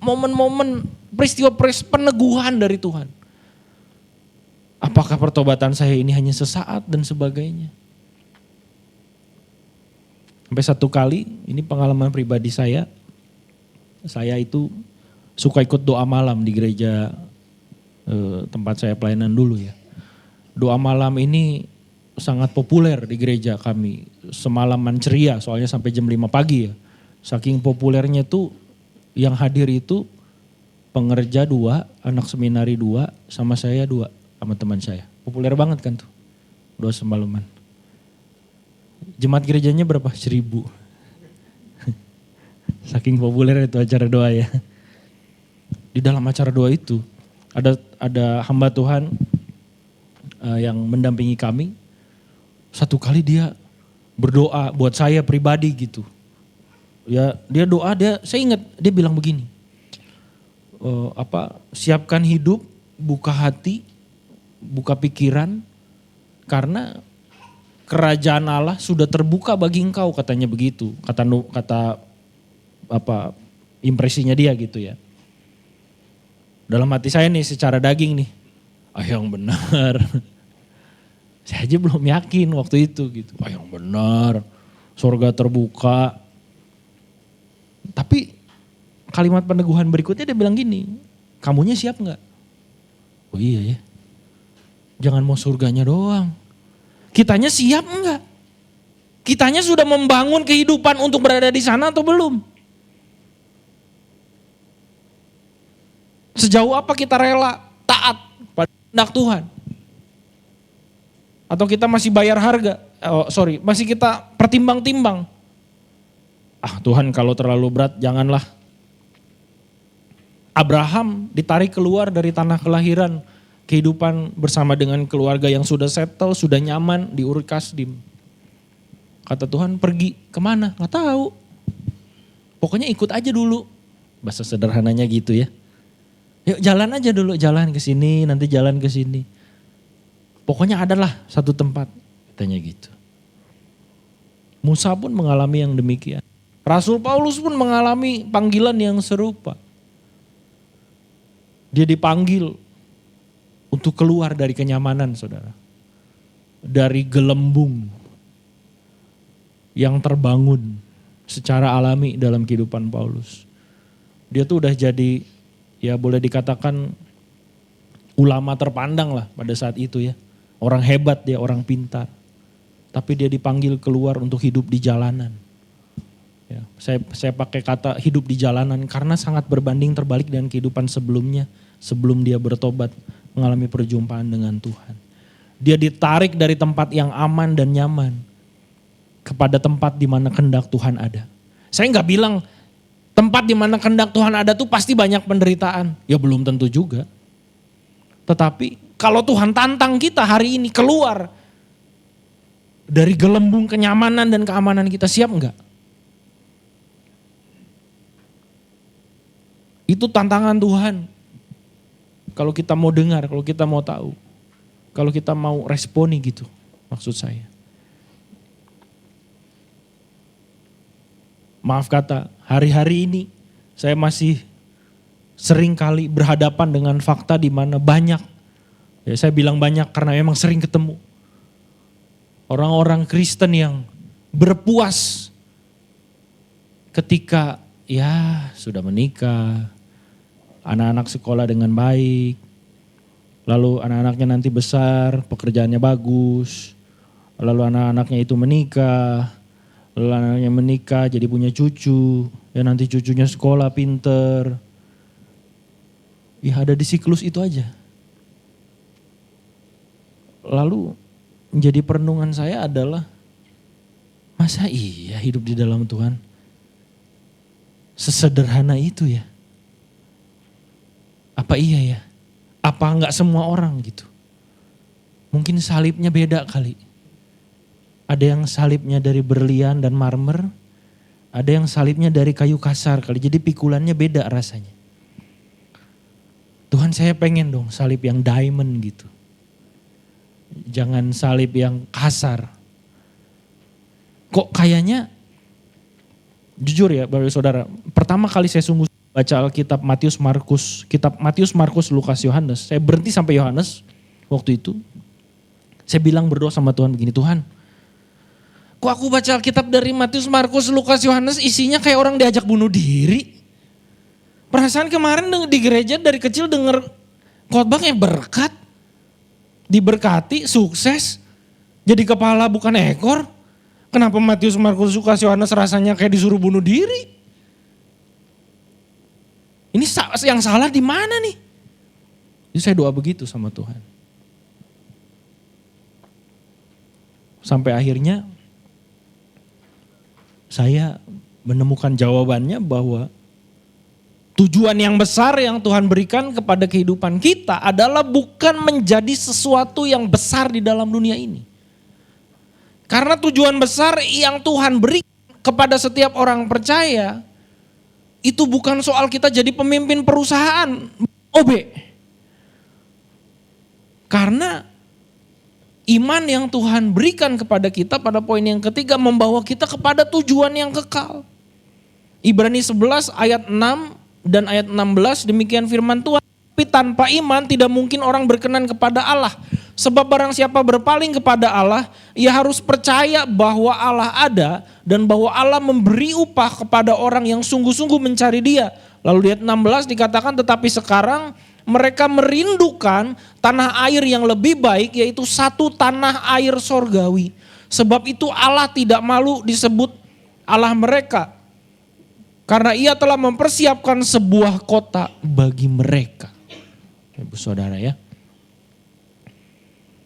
momen-momen peristiwa peneguhan dari Tuhan. Apakah pertobatan saya ini hanya sesaat dan sebagainya. Sampai satu kali, ini pengalaman pribadi saya itu suka ikut doa malam di gereja tempat saya pelayanan dulu ya. Doa malam ini sangat populer di gereja kami. Semalaman ceria soalnya sampai jam 5 pagi ya. Saking populernya tuh yang hadir itu pengerja 2, anak seminari 2, sama saya 2 sama teman saya. Populer banget kan tuh. Doa semalaman. Jemaat gerejanya berapa? 1000. Saking populer itu acara doa ya. Di dalam acara doa itu ada hamba Tuhan yang mendampingi kami. Satu kali dia berdoa buat saya pribadi gitu. Ya, dia doa, saya ingat dia bilang begini. Siapkan hidup, buka hati, buka pikiran, karena kerajaan Allah sudah terbuka bagi engkau, katanya begitu. Kata impresinya dia gitu ya. Dalam hati saya nih secara daging nih, yang benar. Saya aja belum yakin waktu itu gitu. Yang benar, surga terbuka. Tapi kalimat peneguhan berikutnya dia bilang gini, kamunya siap gak? Oh iya ya, jangan mau surganya doang. Kitanya siap enggak? Kitanya sudah membangun kehidupan untuk berada di sana atau belum? Sejauh apa kita rela taat pada kehendak Tuhan? Atau kita masih bayar harga? Masih kita pertimbang-timbang. Tuhan kalau terlalu berat janganlah. Abraham ditarik keluar dari tanah kelahiran. Kehidupan bersama dengan keluarga yang sudah settle, sudah nyaman di Ur Kasdim. Kata Tuhan, pergi kemana? Gak tahu. Pokoknya ikut aja dulu. Bahasa sederhananya gitu ya. Yuk jalan aja dulu, jalan ke sini, nanti jalan ke sini. Pokoknya adalah satu tempat, katanya gitu. Musa pun mengalami yang demikian. Rasul Paulus pun mengalami panggilan yang serupa. Dia dipanggil untuk keluar dari kenyamanan, saudara. Dari gelembung yang terbangun secara alami dalam kehidupan Paulus. Dia tuh udah jadi, ya boleh dikatakan ulama terpandang lah pada saat itu ya. Orang hebat dia, orang pintar. Tapi dia dipanggil keluar untuk hidup di jalanan. Ya, saya pakai kata hidup di jalanan karena sangat berbanding terbalik dengan kehidupan sebelumnya. Sebelum dia bertobat, mengalami perjumpaan dengan Tuhan. Dia ditarik dari tempat yang aman dan nyaman kepada tempat di mana kehendak Tuhan ada. Saya nggak bilang tempat di mana kehendak Tuhan ada tuh pasti banyak penderitaan. Ya belum tentu juga. Tetapi kalau Tuhan tantang kita hari ini keluar dari gelembung kenyamanan dan keamanan kita, siap enggak? Itu tantangan Tuhan. Kalau kita mau dengar, kalau kita mau tahu, kalau kita mau responi gitu, maksud saya. Maaf kata, hari-hari ini saya masih sering kali berhadapan dengan fakta di mana banyak, ya saya bilang banyak karena memang sering ketemu orang-orang Kristen yang berpuas ketika ya sudah menikah, anak-anak sekolah dengan baik, lalu anak-anaknya nanti besar, pekerjaannya bagus, lalu anak-anaknya itu menikah, lalu anaknya menikah jadi punya cucu, ya nanti cucunya sekolah pinter. Ya ada di siklus itu aja. Lalu menjadi perenungan saya adalah, masa iya hidup di dalam Tuhan sesederhana itu ya? Apa iya ya? Apa enggak semua orang gitu? Mungkin salibnya beda kali. Ada yang salibnya dari berlian dan marmer, ada yang salibnya dari kayu kasar kali. Jadi pikulannya beda rasanya. Tuhan, saya pengen dong salib yang diamond gitu. Jangan salib yang kasar. Kok kayaknya, jujur ya Bapak Saudara, pertama kali saya sungguh baca Alkitab Matius, Markus, kitab Matius, Markus, Lukas, Yohanes. Saya berhenti sampai Yohanes waktu itu. Saya bilang berdoa sama Tuhan begini, Tuhan, kok aku baca Alkitab dari Matius, Markus, Lukas, Yohanes isinya kayak orang diajak bunuh diri. Perasaan kemarin di gereja dari kecil denger khotbah kayak berkat. Diberkati, sukses, jadi kepala bukan ekor. Kenapa Matius, Markus, Lukas, Yohanes rasanya kayak disuruh bunuh diri? Ini yang salah di mana nih? Jadi saya doa begitu sama Tuhan. Sampai akhirnya saya menemukan jawabannya bahwa tujuan yang besar yang Tuhan berikan kepada kehidupan kita adalah bukan menjadi sesuatu yang besar di dalam dunia ini. Karena tujuan besar yang Tuhan berikan kepada setiap orang percaya, itu bukan soal kita jadi pemimpin perusahaan, OB. Karena iman yang Tuhan berikan kepada kita pada poin yang ketiga membawa kita kepada tujuan yang kekal. Ibrani 11 ayat 6 dan ayat 16 demikian firman Tuhan. Tapi tanpa iman tidak mungkin orang berkenan kepada Allah. Sebab barang siapa berpaling kepada Allah, ia harus percaya bahwa Allah ada dan bahwa Allah memberi upah kepada orang yang sungguh-sungguh mencari Dia. Lalu di ayat 16 dikatakan, tetapi sekarang mereka merindukan tanah air yang lebih baik, yaitu satu tanah air sorgawi. Sebab itu Allah tidak malu disebut Allah mereka, karena Ia telah mempersiapkan sebuah kota bagi mereka. Ibu saudara ya.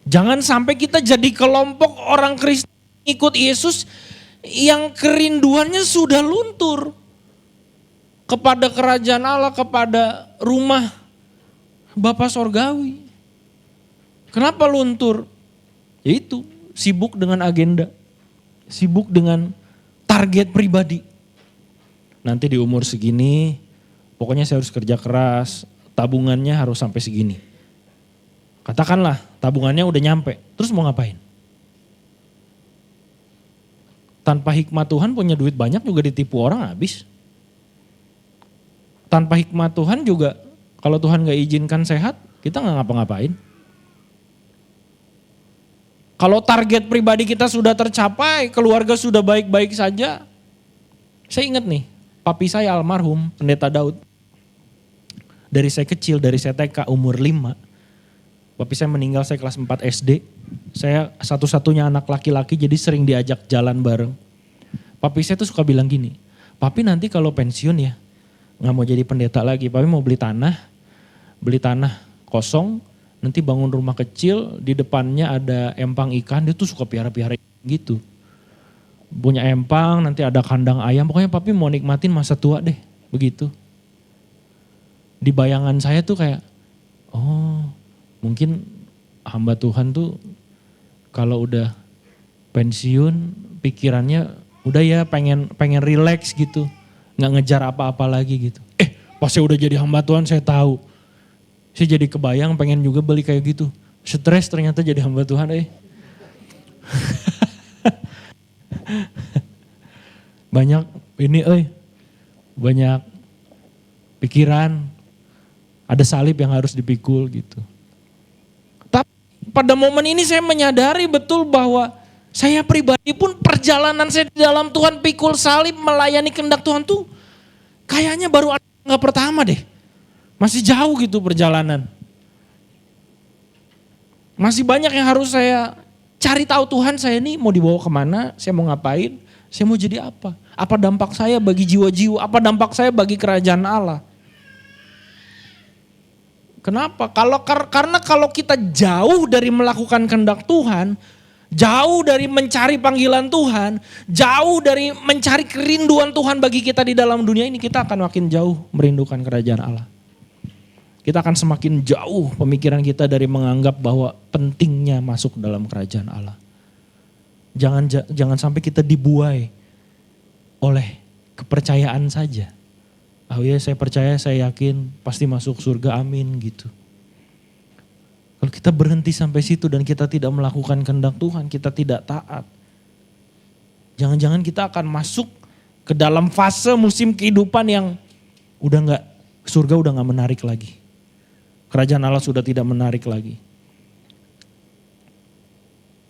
Jangan sampai kita jadi kelompok orang Kristen ikut Yesus yang kerinduannya sudah luntur kepada kerajaan Allah, kepada rumah Bapa Sorgawi. Kenapa luntur? Yaitu sibuk dengan agenda, sibuk dengan target pribadi. Nanti di umur segini, pokoknya saya harus kerja keras, tabungannya harus sampai segini. Katakanlah tabungannya udah nyampe, terus mau ngapain? Tanpa hikmat Tuhan punya duit banyak juga ditipu orang habis. Tanpa hikmat Tuhan juga kalau Tuhan gak izinkan sehat, kita gak ngapa-ngapain. Kalau target pribadi kita sudah tercapai, keluarga sudah baik-baik saja. Saya ingat nih, papi saya almarhum, Pendeta Daud. Dari saya kecil, dari saya TK umur 5. Papi saya meninggal, saya kelas 4 SD. Saya satu-satunya anak laki-laki jadi sering diajak jalan bareng. Papi saya tuh suka bilang gini, papi nanti kalau pensiun ya gak mau jadi pendeta lagi. Papi mau beli tanah kosong, nanti bangun rumah kecil, di depannya ada empang ikan, dia tuh suka piara-piara gitu. Punya empang, nanti ada kandang ayam, pokoknya papi mau nikmatin masa tua deh, begitu. Di bayangan saya tuh kayak, oh mungkin hamba Tuhan tuh kalau udah pensiun pikirannya udah ya pengen relax gitu. Gak ngejar apa-apa lagi gitu. Pas saya udah jadi hamba Tuhan saya tahu. Saya jadi kebayang pengen juga beli kayak gitu. Stres ternyata jadi hamba Tuhan Banyak ini banyak pikiran. Ada salib yang harus dipikul gitu. Tapi pada momen ini saya menyadari betul bahwa saya pribadi pun perjalanan saya di dalam Tuhan pikul salib melayani kehendak Tuhan tuh kayaknya baru nggak pertama deh. Masih jauh gitu perjalanan. Masih banyak yang harus saya cari tahu Tuhan, saya ini mau dibawa kemana, saya mau ngapain, saya mau jadi apa. Apa dampak saya bagi jiwa-jiwa, apa dampak saya bagi kerajaan Allah. Kenapa? Karena kalau kita jauh dari melakukan kehendak Tuhan, jauh dari mencari panggilan Tuhan, jauh dari mencari kerinduan Tuhan bagi kita di dalam dunia ini, kita akan makin jauh merindukan kerajaan Allah. Kita akan semakin jauh pemikiran kita dari menganggap bahwa pentingnya masuk dalam kerajaan Allah. Jangan sampai kita dibuai oleh kepercayaan saja. Oh ya saya percaya, saya yakin pasti masuk surga, amin gitu. Kalau kita berhenti sampai situ dan kita tidak melakukan kehendak Tuhan, kita tidak taat. Jangan-jangan kita akan masuk ke dalam fase musim kehidupan yang surga udah gak menarik lagi. Kerajaan Allah sudah tidak menarik lagi.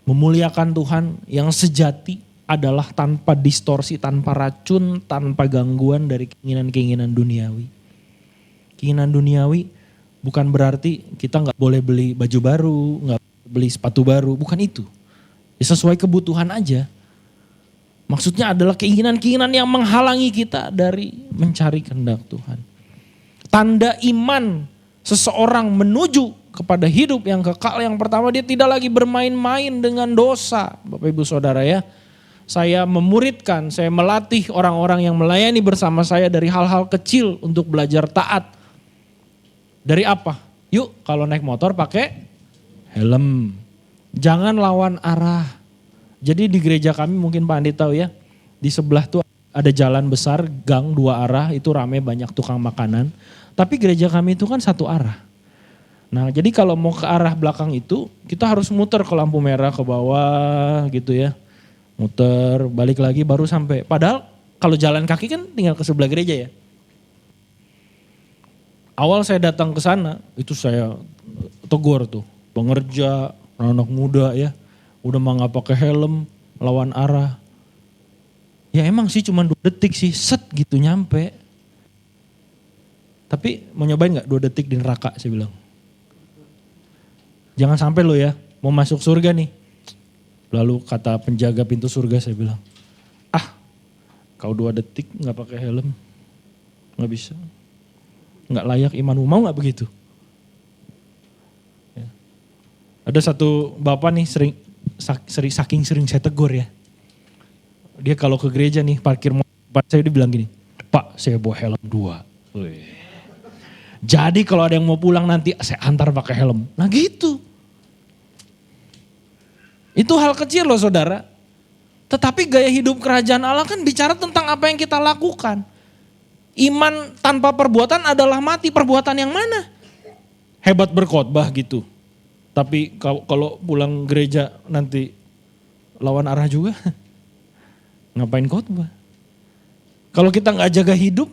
Memuliakan Tuhan yang sejati adalah tanpa distorsi, tanpa racun, tanpa gangguan dari keinginan-keinginan duniawi. Keinginan duniawi bukan berarti kita gak boleh beli baju baru, gak beli sepatu baru, bukan itu. Ya sesuai kebutuhan aja. Maksudnya adalah keinginan-keinginan yang menghalangi kita dari mencari kehendak Tuhan. Tanda iman seseorang menuju kepada hidup yang kekal, yang pertama dia tidak lagi bermain-main dengan dosa. Bapak Ibu Saudara ya, saya memuridkan, saya melatih orang-orang yang melayani bersama saya dari hal-hal kecil untuk belajar taat. Dari apa? Yuk kalau naik motor pakai helm. Jangan lawan arah. Jadi di gereja kami mungkin Pak Andi tahu ya, di sebelah tuh ada jalan besar, gang 2 arah, itu rame banyak tukang makanan. Tapi gereja kami itu kan 1 arah. Nah jadi kalau mau ke arah belakang itu kita harus muter ke lampu merah ke bawah gitu ya. Muter balik lagi baru sampai. Padahal kalau jalan kaki kan tinggal ke sebelah gereja ya. Awal saya datang ke sana itu saya tegur tuh. Pengerja, anak muda ya. Udah mah gak pakai helm, lawan arah. Ya emang sih cuma 2 detik sih, set gitu nyampe. Tapi mau nyobain gak 2 detik di neraka saya bilang. Jangan sampai lo ya mau masuk surga nih. Lalu kata penjaga pintu surga saya bilang, kau 2 detik gak pakai helm, gak bisa. Gak layak imanmu, mau gak begitu? Ya. Ada satu bapak nih saking sering saya tegur ya. Dia kalau ke gereja nih parkir motor saya dia bilang gini, Pak saya bawa helm 2. Wih. Jadi kalau ada yang mau pulang nanti saya antar pakai helm. Nah gitu. Itu hal kecil loh saudara. Tetapi gaya hidup kerajaan Allah kan bicara tentang apa yang kita lakukan. Iman tanpa perbuatan adalah mati. Perbuatan yang mana? Hebat berkhotbah gitu. Tapi kalau pulang gereja nanti lawan arah juga. Ngapain khotbah? Kalau kita gak jaga hidup,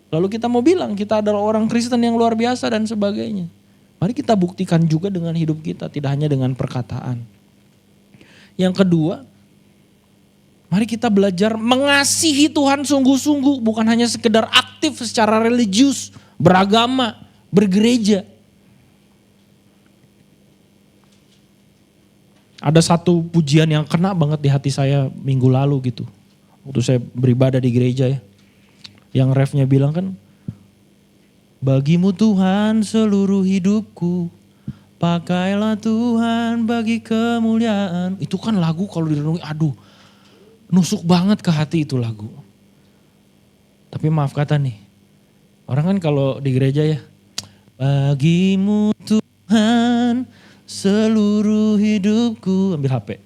lalu kita mau bilang kita adalah orang Kristen yang luar biasa dan sebagainya. Mari kita buktikan juga dengan hidup kita, tidak hanya dengan perkataan. Yang kedua, mari kita belajar mengasihi Tuhan sungguh-sungguh, bukan hanya sekedar aktif secara religius, beragama, bergereja. Ada satu pujian yang kena banget di hati saya minggu lalu gitu. Waktu saya beribadah di gereja ya. Yang refnya bilang kan, bagimu Tuhan seluruh hidupku, pakailah Tuhan bagi kemuliaan. Itu kan lagu kalau direnungi, aduh nusuk banget ke hati itu lagu. Tapi maaf kata nih, orang kan kalau di gereja ya, bagimu Tuhan seluruh hidupku, ambil HP.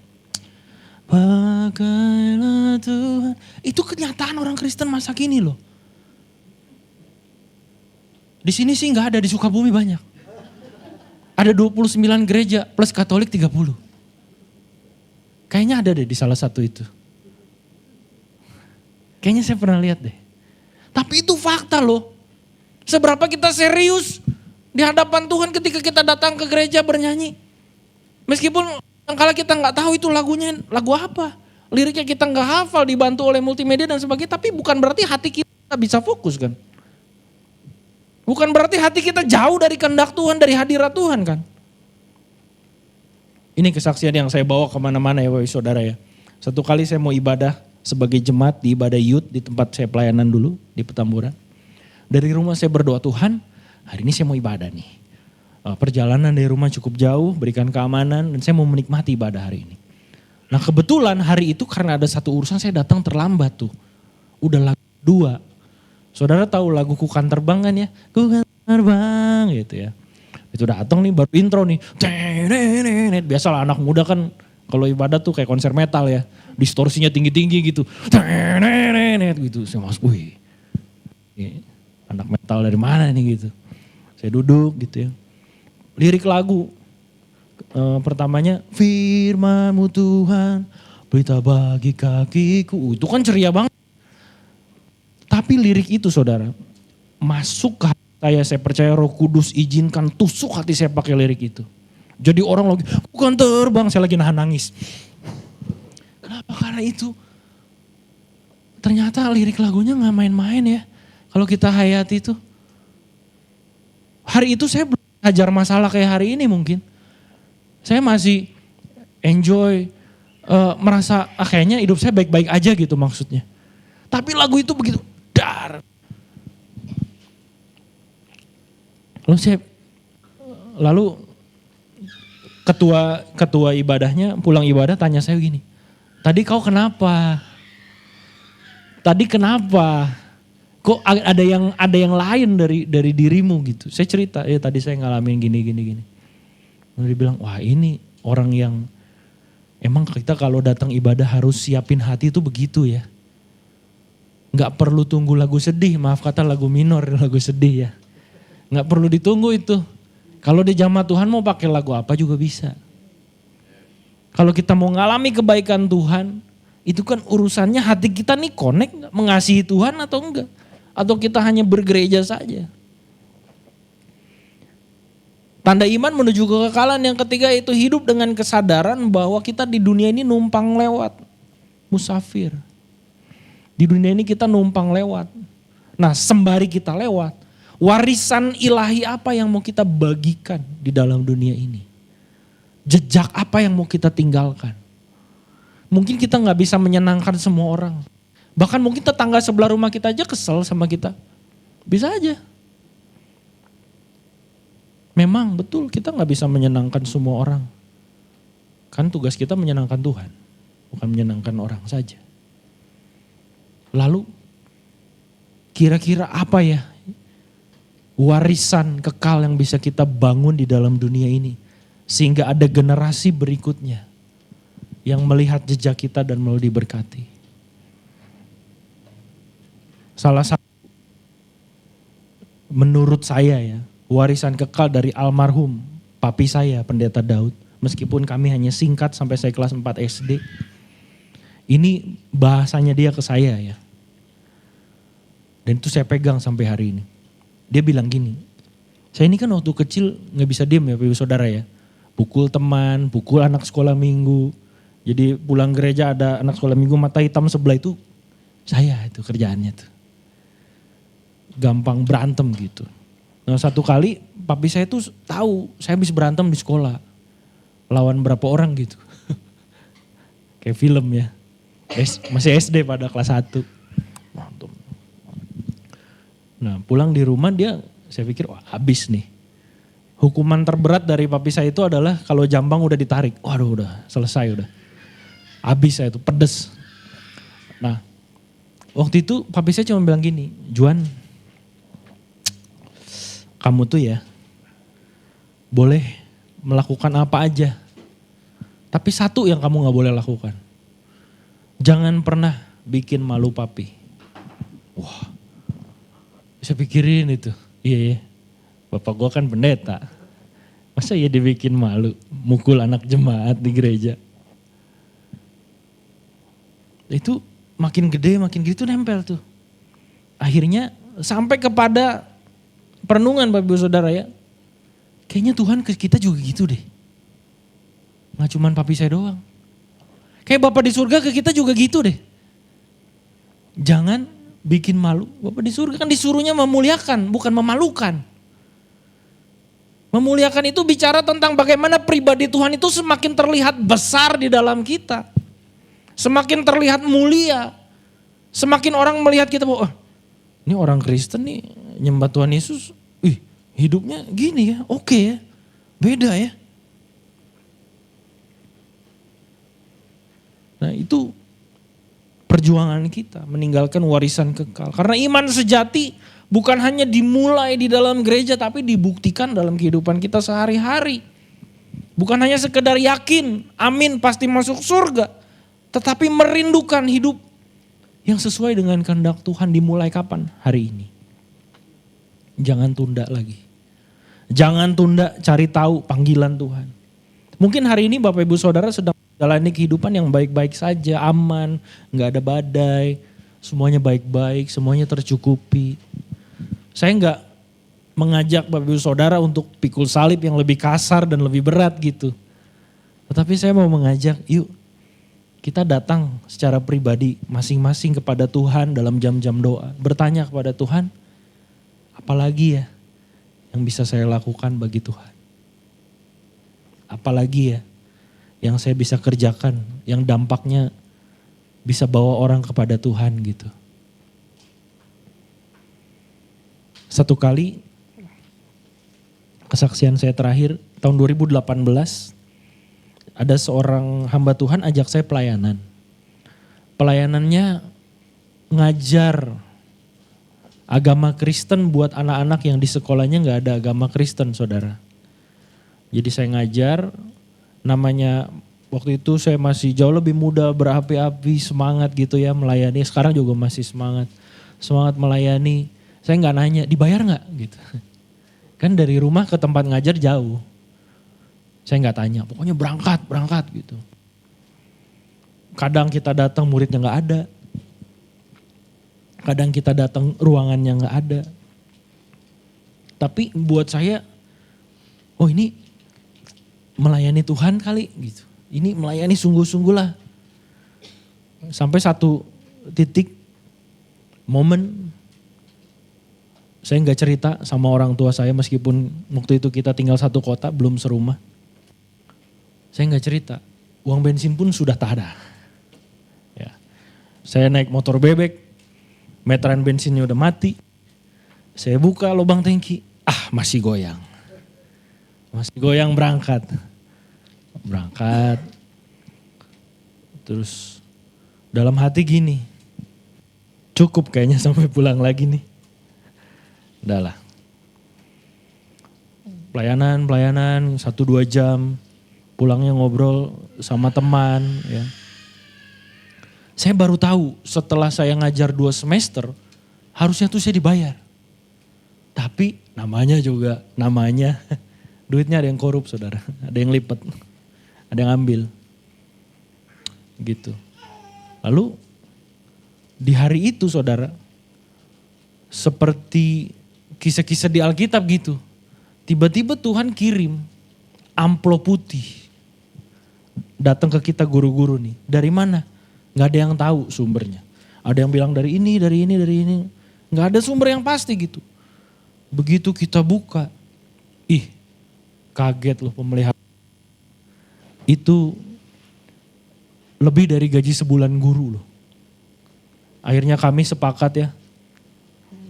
Pakailah Tuhan. Itu kenyataan orang Kristen masa kini loh. Di sini sih gak ada, di Sukabumi banyak. Ada 29 gereja plus Katolik 30. Kayaknya ada deh di salah satu itu. Kayaknya saya pernah lihat deh. Tapi itu fakta loh. Seberapa kita serius di hadapan Tuhan ketika kita datang ke gereja bernyanyi. Meskipun kalau kita nggak tahu itu lagunya lagu apa. Liriknya kita nggak hafal, dibantu oleh multimedia dan sebagainya. Tapi bukan berarti hati kita bisa fokus kan. Bukan berarti hati kita jauh dari kehendak Tuhan, dari hadirat Tuhan kan. Ini kesaksian yang saya bawa kemana-mana ya Bapak Saudara ya. Satu kali saya mau ibadah sebagai jemaat di ibadah youth di tempat saya pelayanan dulu di Petamburan. Dari rumah saya berdoa, Tuhan hari ini saya mau ibadah nih. Perjalanan dari rumah cukup jauh, berikan keamanan dan saya mau menikmati ibadah hari ini. Nah kebetulan hari itu karena ada satu urusan saya datang terlambat tuh. Udah lagu 2. Saudara tahu lagu Ku Kan Terbang kan ya? Ku kan terbang gitu ya. Itu datang nih baru intro nih. Biasalah anak muda kan kalau ibadah tuh kayak konser metal ya. Distorsinya tinggi-tinggi gitu. Gitu. Saya masuk, wih. Anak metal dari mana nih gitu. Saya duduk gitu ya. Lirik lagu. Pertamanya firman-Mu Tuhan berita bagi kakiku. Itu kan ceria banget. Tapi lirik itu saudara masuk ke hati saya percaya Roh Kudus izinkan tusuk hati saya pakai lirik itu. Jadi orang lagi bukan terbang, saya lagi nahan nangis. Kenapa? Karena itu ternyata lirik lagunya gak main-main ya. Kalau kita hayati itu. Hari itu saya belum hajar masalah kayak hari ini mungkin. Saya masih enjoy, merasa kayaknya hidup saya baik-baik aja gitu maksudnya. Tapi lagu itu begitu dar. Lalu ketua ibadahnya pulang ibadah tanya saya gini. Tadi kau kenapa? Kok ada yang lain dari dirimu gitu. Saya cerita, tadi saya ngalamin gini. Lalu dia bilang, wah ini orang yang emang kita kalau datang ibadah harus siapin hati itu begitu ya. Gak perlu tunggu lagu sedih, maaf kata lagu minor, lagu sedih ya. Gak perlu ditunggu itu. Kalau di jamaah Tuhan mau pakai lagu apa juga bisa. Kalau kita mau ngalami kebaikan Tuhan, itu kan urusannya hati kita nih connect gak? Mengasihi Tuhan atau enggak. Atau kita hanya bergereja saja. Tanda iman menuju kekekalan yang ketiga itu hidup dengan kesadaran bahwa kita di dunia ini numpang lewat. Musafir. Di dunia ini kita numpang lewat. Nah sembari kita lewat, warisan ilahi apa yang mau kita bagikan di dalam dunia ini? Jejak apa yang mau kita tinggalkan? Mungkin kita gak bisa menyenangkan semua orang. Bahkan mungkin tetangga sebelah rumah kita aja kesel sama kita. Bisa aja. Memang betul kita gak bisa menyenangkan semua orang. Kan tugas kita menyenangkan Tuhan. Bukan menyenangkan orang saja. Lalu kira-kira apa ya warisan kekal yang bisa kita bangun di dalam dunia ini. Sehingga ada generasi berikutnya yang melihat jejak kita dan mau diberkati. Salah satu menurut saya ya warisan kekal dari almarhum papi saya Pendeta Daud. Meskipun kami hanya singkat sampai saya kelas 4 SD. Ini bahasanya dia ke saya ya. Dan itu saya pegang sampai hari ini. Dia bilang gini, saya ini kan waktu kecil gak bisa diem ya Bapak Saudara ya. Pukul teman, pukul anak sekolah minggu. Jadi pulang gereja ada anak sekolah minggu mata hitam sebelah itu saya itu kerjaannya tuh. Gampang berantem gitu. Nah satu kali papi saya tuh tahu saya habis berantem di sekolah. Lawan berapa orang gitu. Kayak film ya. Masih SD pada kelas 1. Mantap. Nah pulang di rumah saya pikir wah habis nih. Hukuman terberat dari papi saya itu adalah kalau jambang udah ditarik. Waduh udah selesai udah. Habis saya itu pedes. Nah waktu itu papi saya cuma bilang gini, Juan kamu tuh ya boleh melakukan apa aja. Tapi satu yang kamu gak boleh lakukan. Jangan pernah bikin malu papi. Wah, saya pikirin itu. Iya ya, bapak gue kan pendeta. Masa ya dibikin malu, mukul anak jemaat di gereja. Itu makin gede tuh nempel tuh. akhirnya sampai kepada perenungan Bapak Ibu Saudara ya. Kayaknya Tuhan ke kita juga gitu deh. Gak cuman papi saya doang. Kayak Bapak di surga ke kita juga gitu deh. Jangan bikin malu. Bapak di surga kan disuruhnya memuliakan, bukan memalukan. Memuliakan itu bicara tentang bagaimana pribadi Tuhan itu semakin terlihat besar di dalam kita. Semakin terlihat mulia. Semakin orang melihat kita bahwa ini orang Kristen nih nyembah Tuhan Yesus. Hidupnya gini ya, oke ya, beda ya. Nah itu perjuangan kita meninggalkan warisan kekal. Karena iman sejati bukan hanya dimulai di dalam gereja tapi dibuktikan dalam kehidupan kita sehari-hari. Bukan hanya sekedar yakin, amin pasti masuk surga. Tetapi merindukan hidup yang sesuai dengan kehendak Tuhan dimulai kapan? Hari ini. Jangan tunda lagi. Jangan tunda cari tahu panggilan Tuhan. Mungkin hari ini Bapak Ibu Saudara sedang menjalani kehidupan yang baik-baik saja, aman, gak ada badai, semuanya baik-baik, semuanya tercukupi. Saya gak mengajak Bapak Ibu Saudara untuk pikul salib yang lebih kasar dan lebih berat gitu. Tetapi saya mau mengajak, yuk kita datang secara pribadi masing-masing kepada Tuhan dalam jam-jam doa. Bertanya kepada Tuhan, apalagi ya yang bisa saya lakukan bagi Tuhan? Apalagi ya yang saya bisa kerjakan, yang dampaknya bisa bawa orang kepada Tuhan gitu. Satu kali kesaksian saya terakhir tahun 2018, ada seorang hamba Tuhan ajak saya pelayanan. Pelayanannya ngajar agama Kristen buat anak-anak yang di sekolahnya gak ada agama Kristen, saudara. Jadi saya ngajar, namanya waktu itu saya masih jauh lebih muda, berapi-api, semangat gitu ya melayani. Sekarang juga masih semangat melayani. Saya gak nanya, dibayar gak gitu. Kan dari rumah ke tempat ngajar jauh. Saya gak tanya, pokoknya berangkat gitu. Kadang kita datang muridnya gak ada. Kadang kita datang ruangannya gak ada. Tapi buat saya, oh ini melayani Tuhan kali gitu. Ini melayani sungguh-sungguh lah. Sampai satu titik momen saya gak cerita sama orang tua saya meskipun waktu itu kita tinggal satu kota belum serumah. Saya gak cerita, uang bensin pun sudah tak ada. Ya. Saya naik motor bebek, meteran bensinnya udah mati. Saya buka lubang tangki, masih goyang. Masih goyang berangkat. Terus dalam hati gini, cukup kayaknya sampai pulang lagi nih. Udah lah. Pelayanan 1-2 jam. Pulangnya ngobrol sama teman ya. Saya baru tahu setelah saya ngajar 2 semester, harusnya tuh saya dibayar. Tapi namanya duitnya ada yang korup, saudara. Ada yang lipet, ada yang ambil. Gitu. Lalu di hari itu, saudara, seperti kisah-kisah di Alkitab gitu. Tiba-tiba Tuhan kirim amplop putih. Datang ke kita guru-guru nih. Dari mana? Gak ada yang tahu sumbernya. Ada yang bilang dari ini. Gak ada sumber yang pasti gitu. Begitu kita buka, kaget loh pemelihara. Itu lebih dari gaji sebulan guru loh. Akhirnya kami sepakat ya.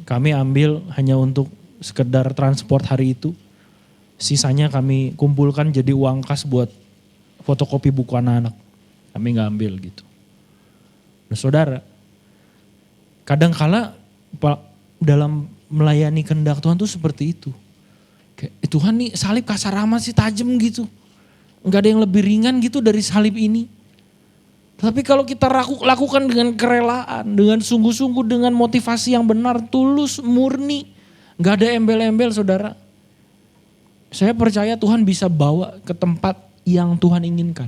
Kami ambil hanya untuk sekedar transport hari itu. Sisanya kami kumpulkan jadi uang kas buat fotokopi buku anak-anak. Kami gak ambil gitu. Nah saudara, kadangkala dalam melayani kehendak Tuhan tuh seperti itu. Kayak, Tuhan nih salib kasar amat sih, tajam gitu. Gak ada yang lebih ringan gitu dari salib ini. Tapi kalau kita lakukan dengan kerelaan, dengan sungguh-sungguh, dengan motivasi yang benar, tulus, murni. Gak ada embel-embel saudara. Saya percaya Tuhan bisa bawa ke tempat yang Tuhan inginkan.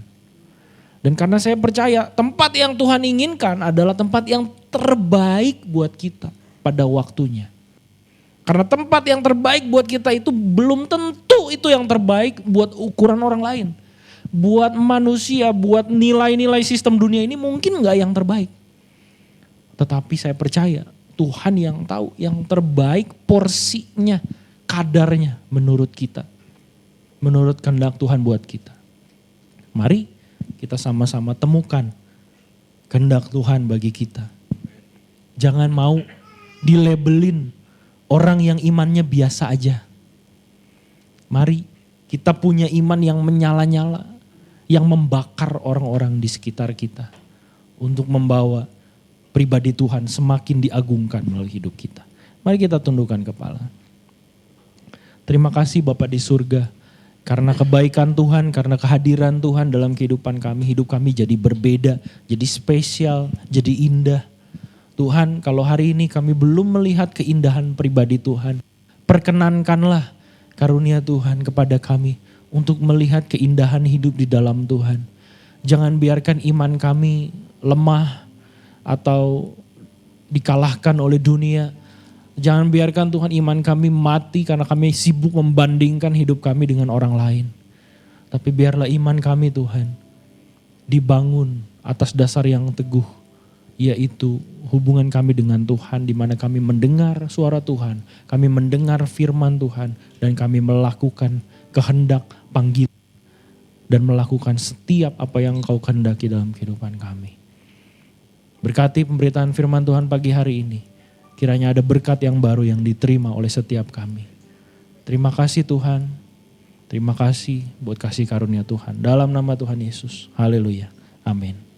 Dan karena saya percaya tempat yang Tuhan inginkan adalah tempat yang terbaik buat kita. pada waktunya. Karena tempat yang terbaik buat kita itu belum tentu itu yang terbaik buat ukuran orang lain. Buat manusia, buat nilai-nilai sistem dunia ini mungkin gak yang terbaik. Tetapi saya percaya Tuhan yang tahu yang terbaik porsinya, kadarnya menurut kita. Menurut kehendak Tuhan buat kita. Mari kita sama-sama temukan kehendak Tuhan bagi kita. Jangan mau dilabelin orang yang imannya biasa aja. Mari kita punya iman yang menyala-nyala, yang membakar orang-orang di sekitar kita untuk membawa pribadi Tuhan semakin diagungkan melalui hidup kita. Mari kita tundukkan kepala. Terima kasih Bapa di surga, karena kebaikan Tuhan, karena kehadiran Tuhan dalam kehidupan kami, hidup kami jadi berbeda, jadi spesial, jadi indah. Tuhan, kalau hari ini kami belum melihat keindahan pribadi Tuhan, perkenankanlah karunia Tuhan kepada kami untuk melihat keindahan hidup di dalam Tuhan. Jangan biarkan iman kami lemah atau dikalahkan oleh dunia. Jangan biarkan Tuhan iman kami mati karena kami sibuk membandingkan hidup kami dengan orang lain. Tapi biarlah iman kami Tuhan dibangun atas dasar yang teguh, yaitu hubungan kami dengan Tuhan, di mana kami mendengar suara Tuhan, kami mendengar firman Tuhan, dan kami melakukan kehendak panggilan dan melakukan setiap apa yang Engkau kehendaki dalam kehidupan kami. Berkati pemberitaan firman Tuhan pagi hari ini, kiranya ada berkat yang baru yang diterima oleh setiap kami. Terima kasih Tuhan, terima kasih buat kasih karunia Tuhan. Dalam nama Tuhan Yesus, haleluya, amin.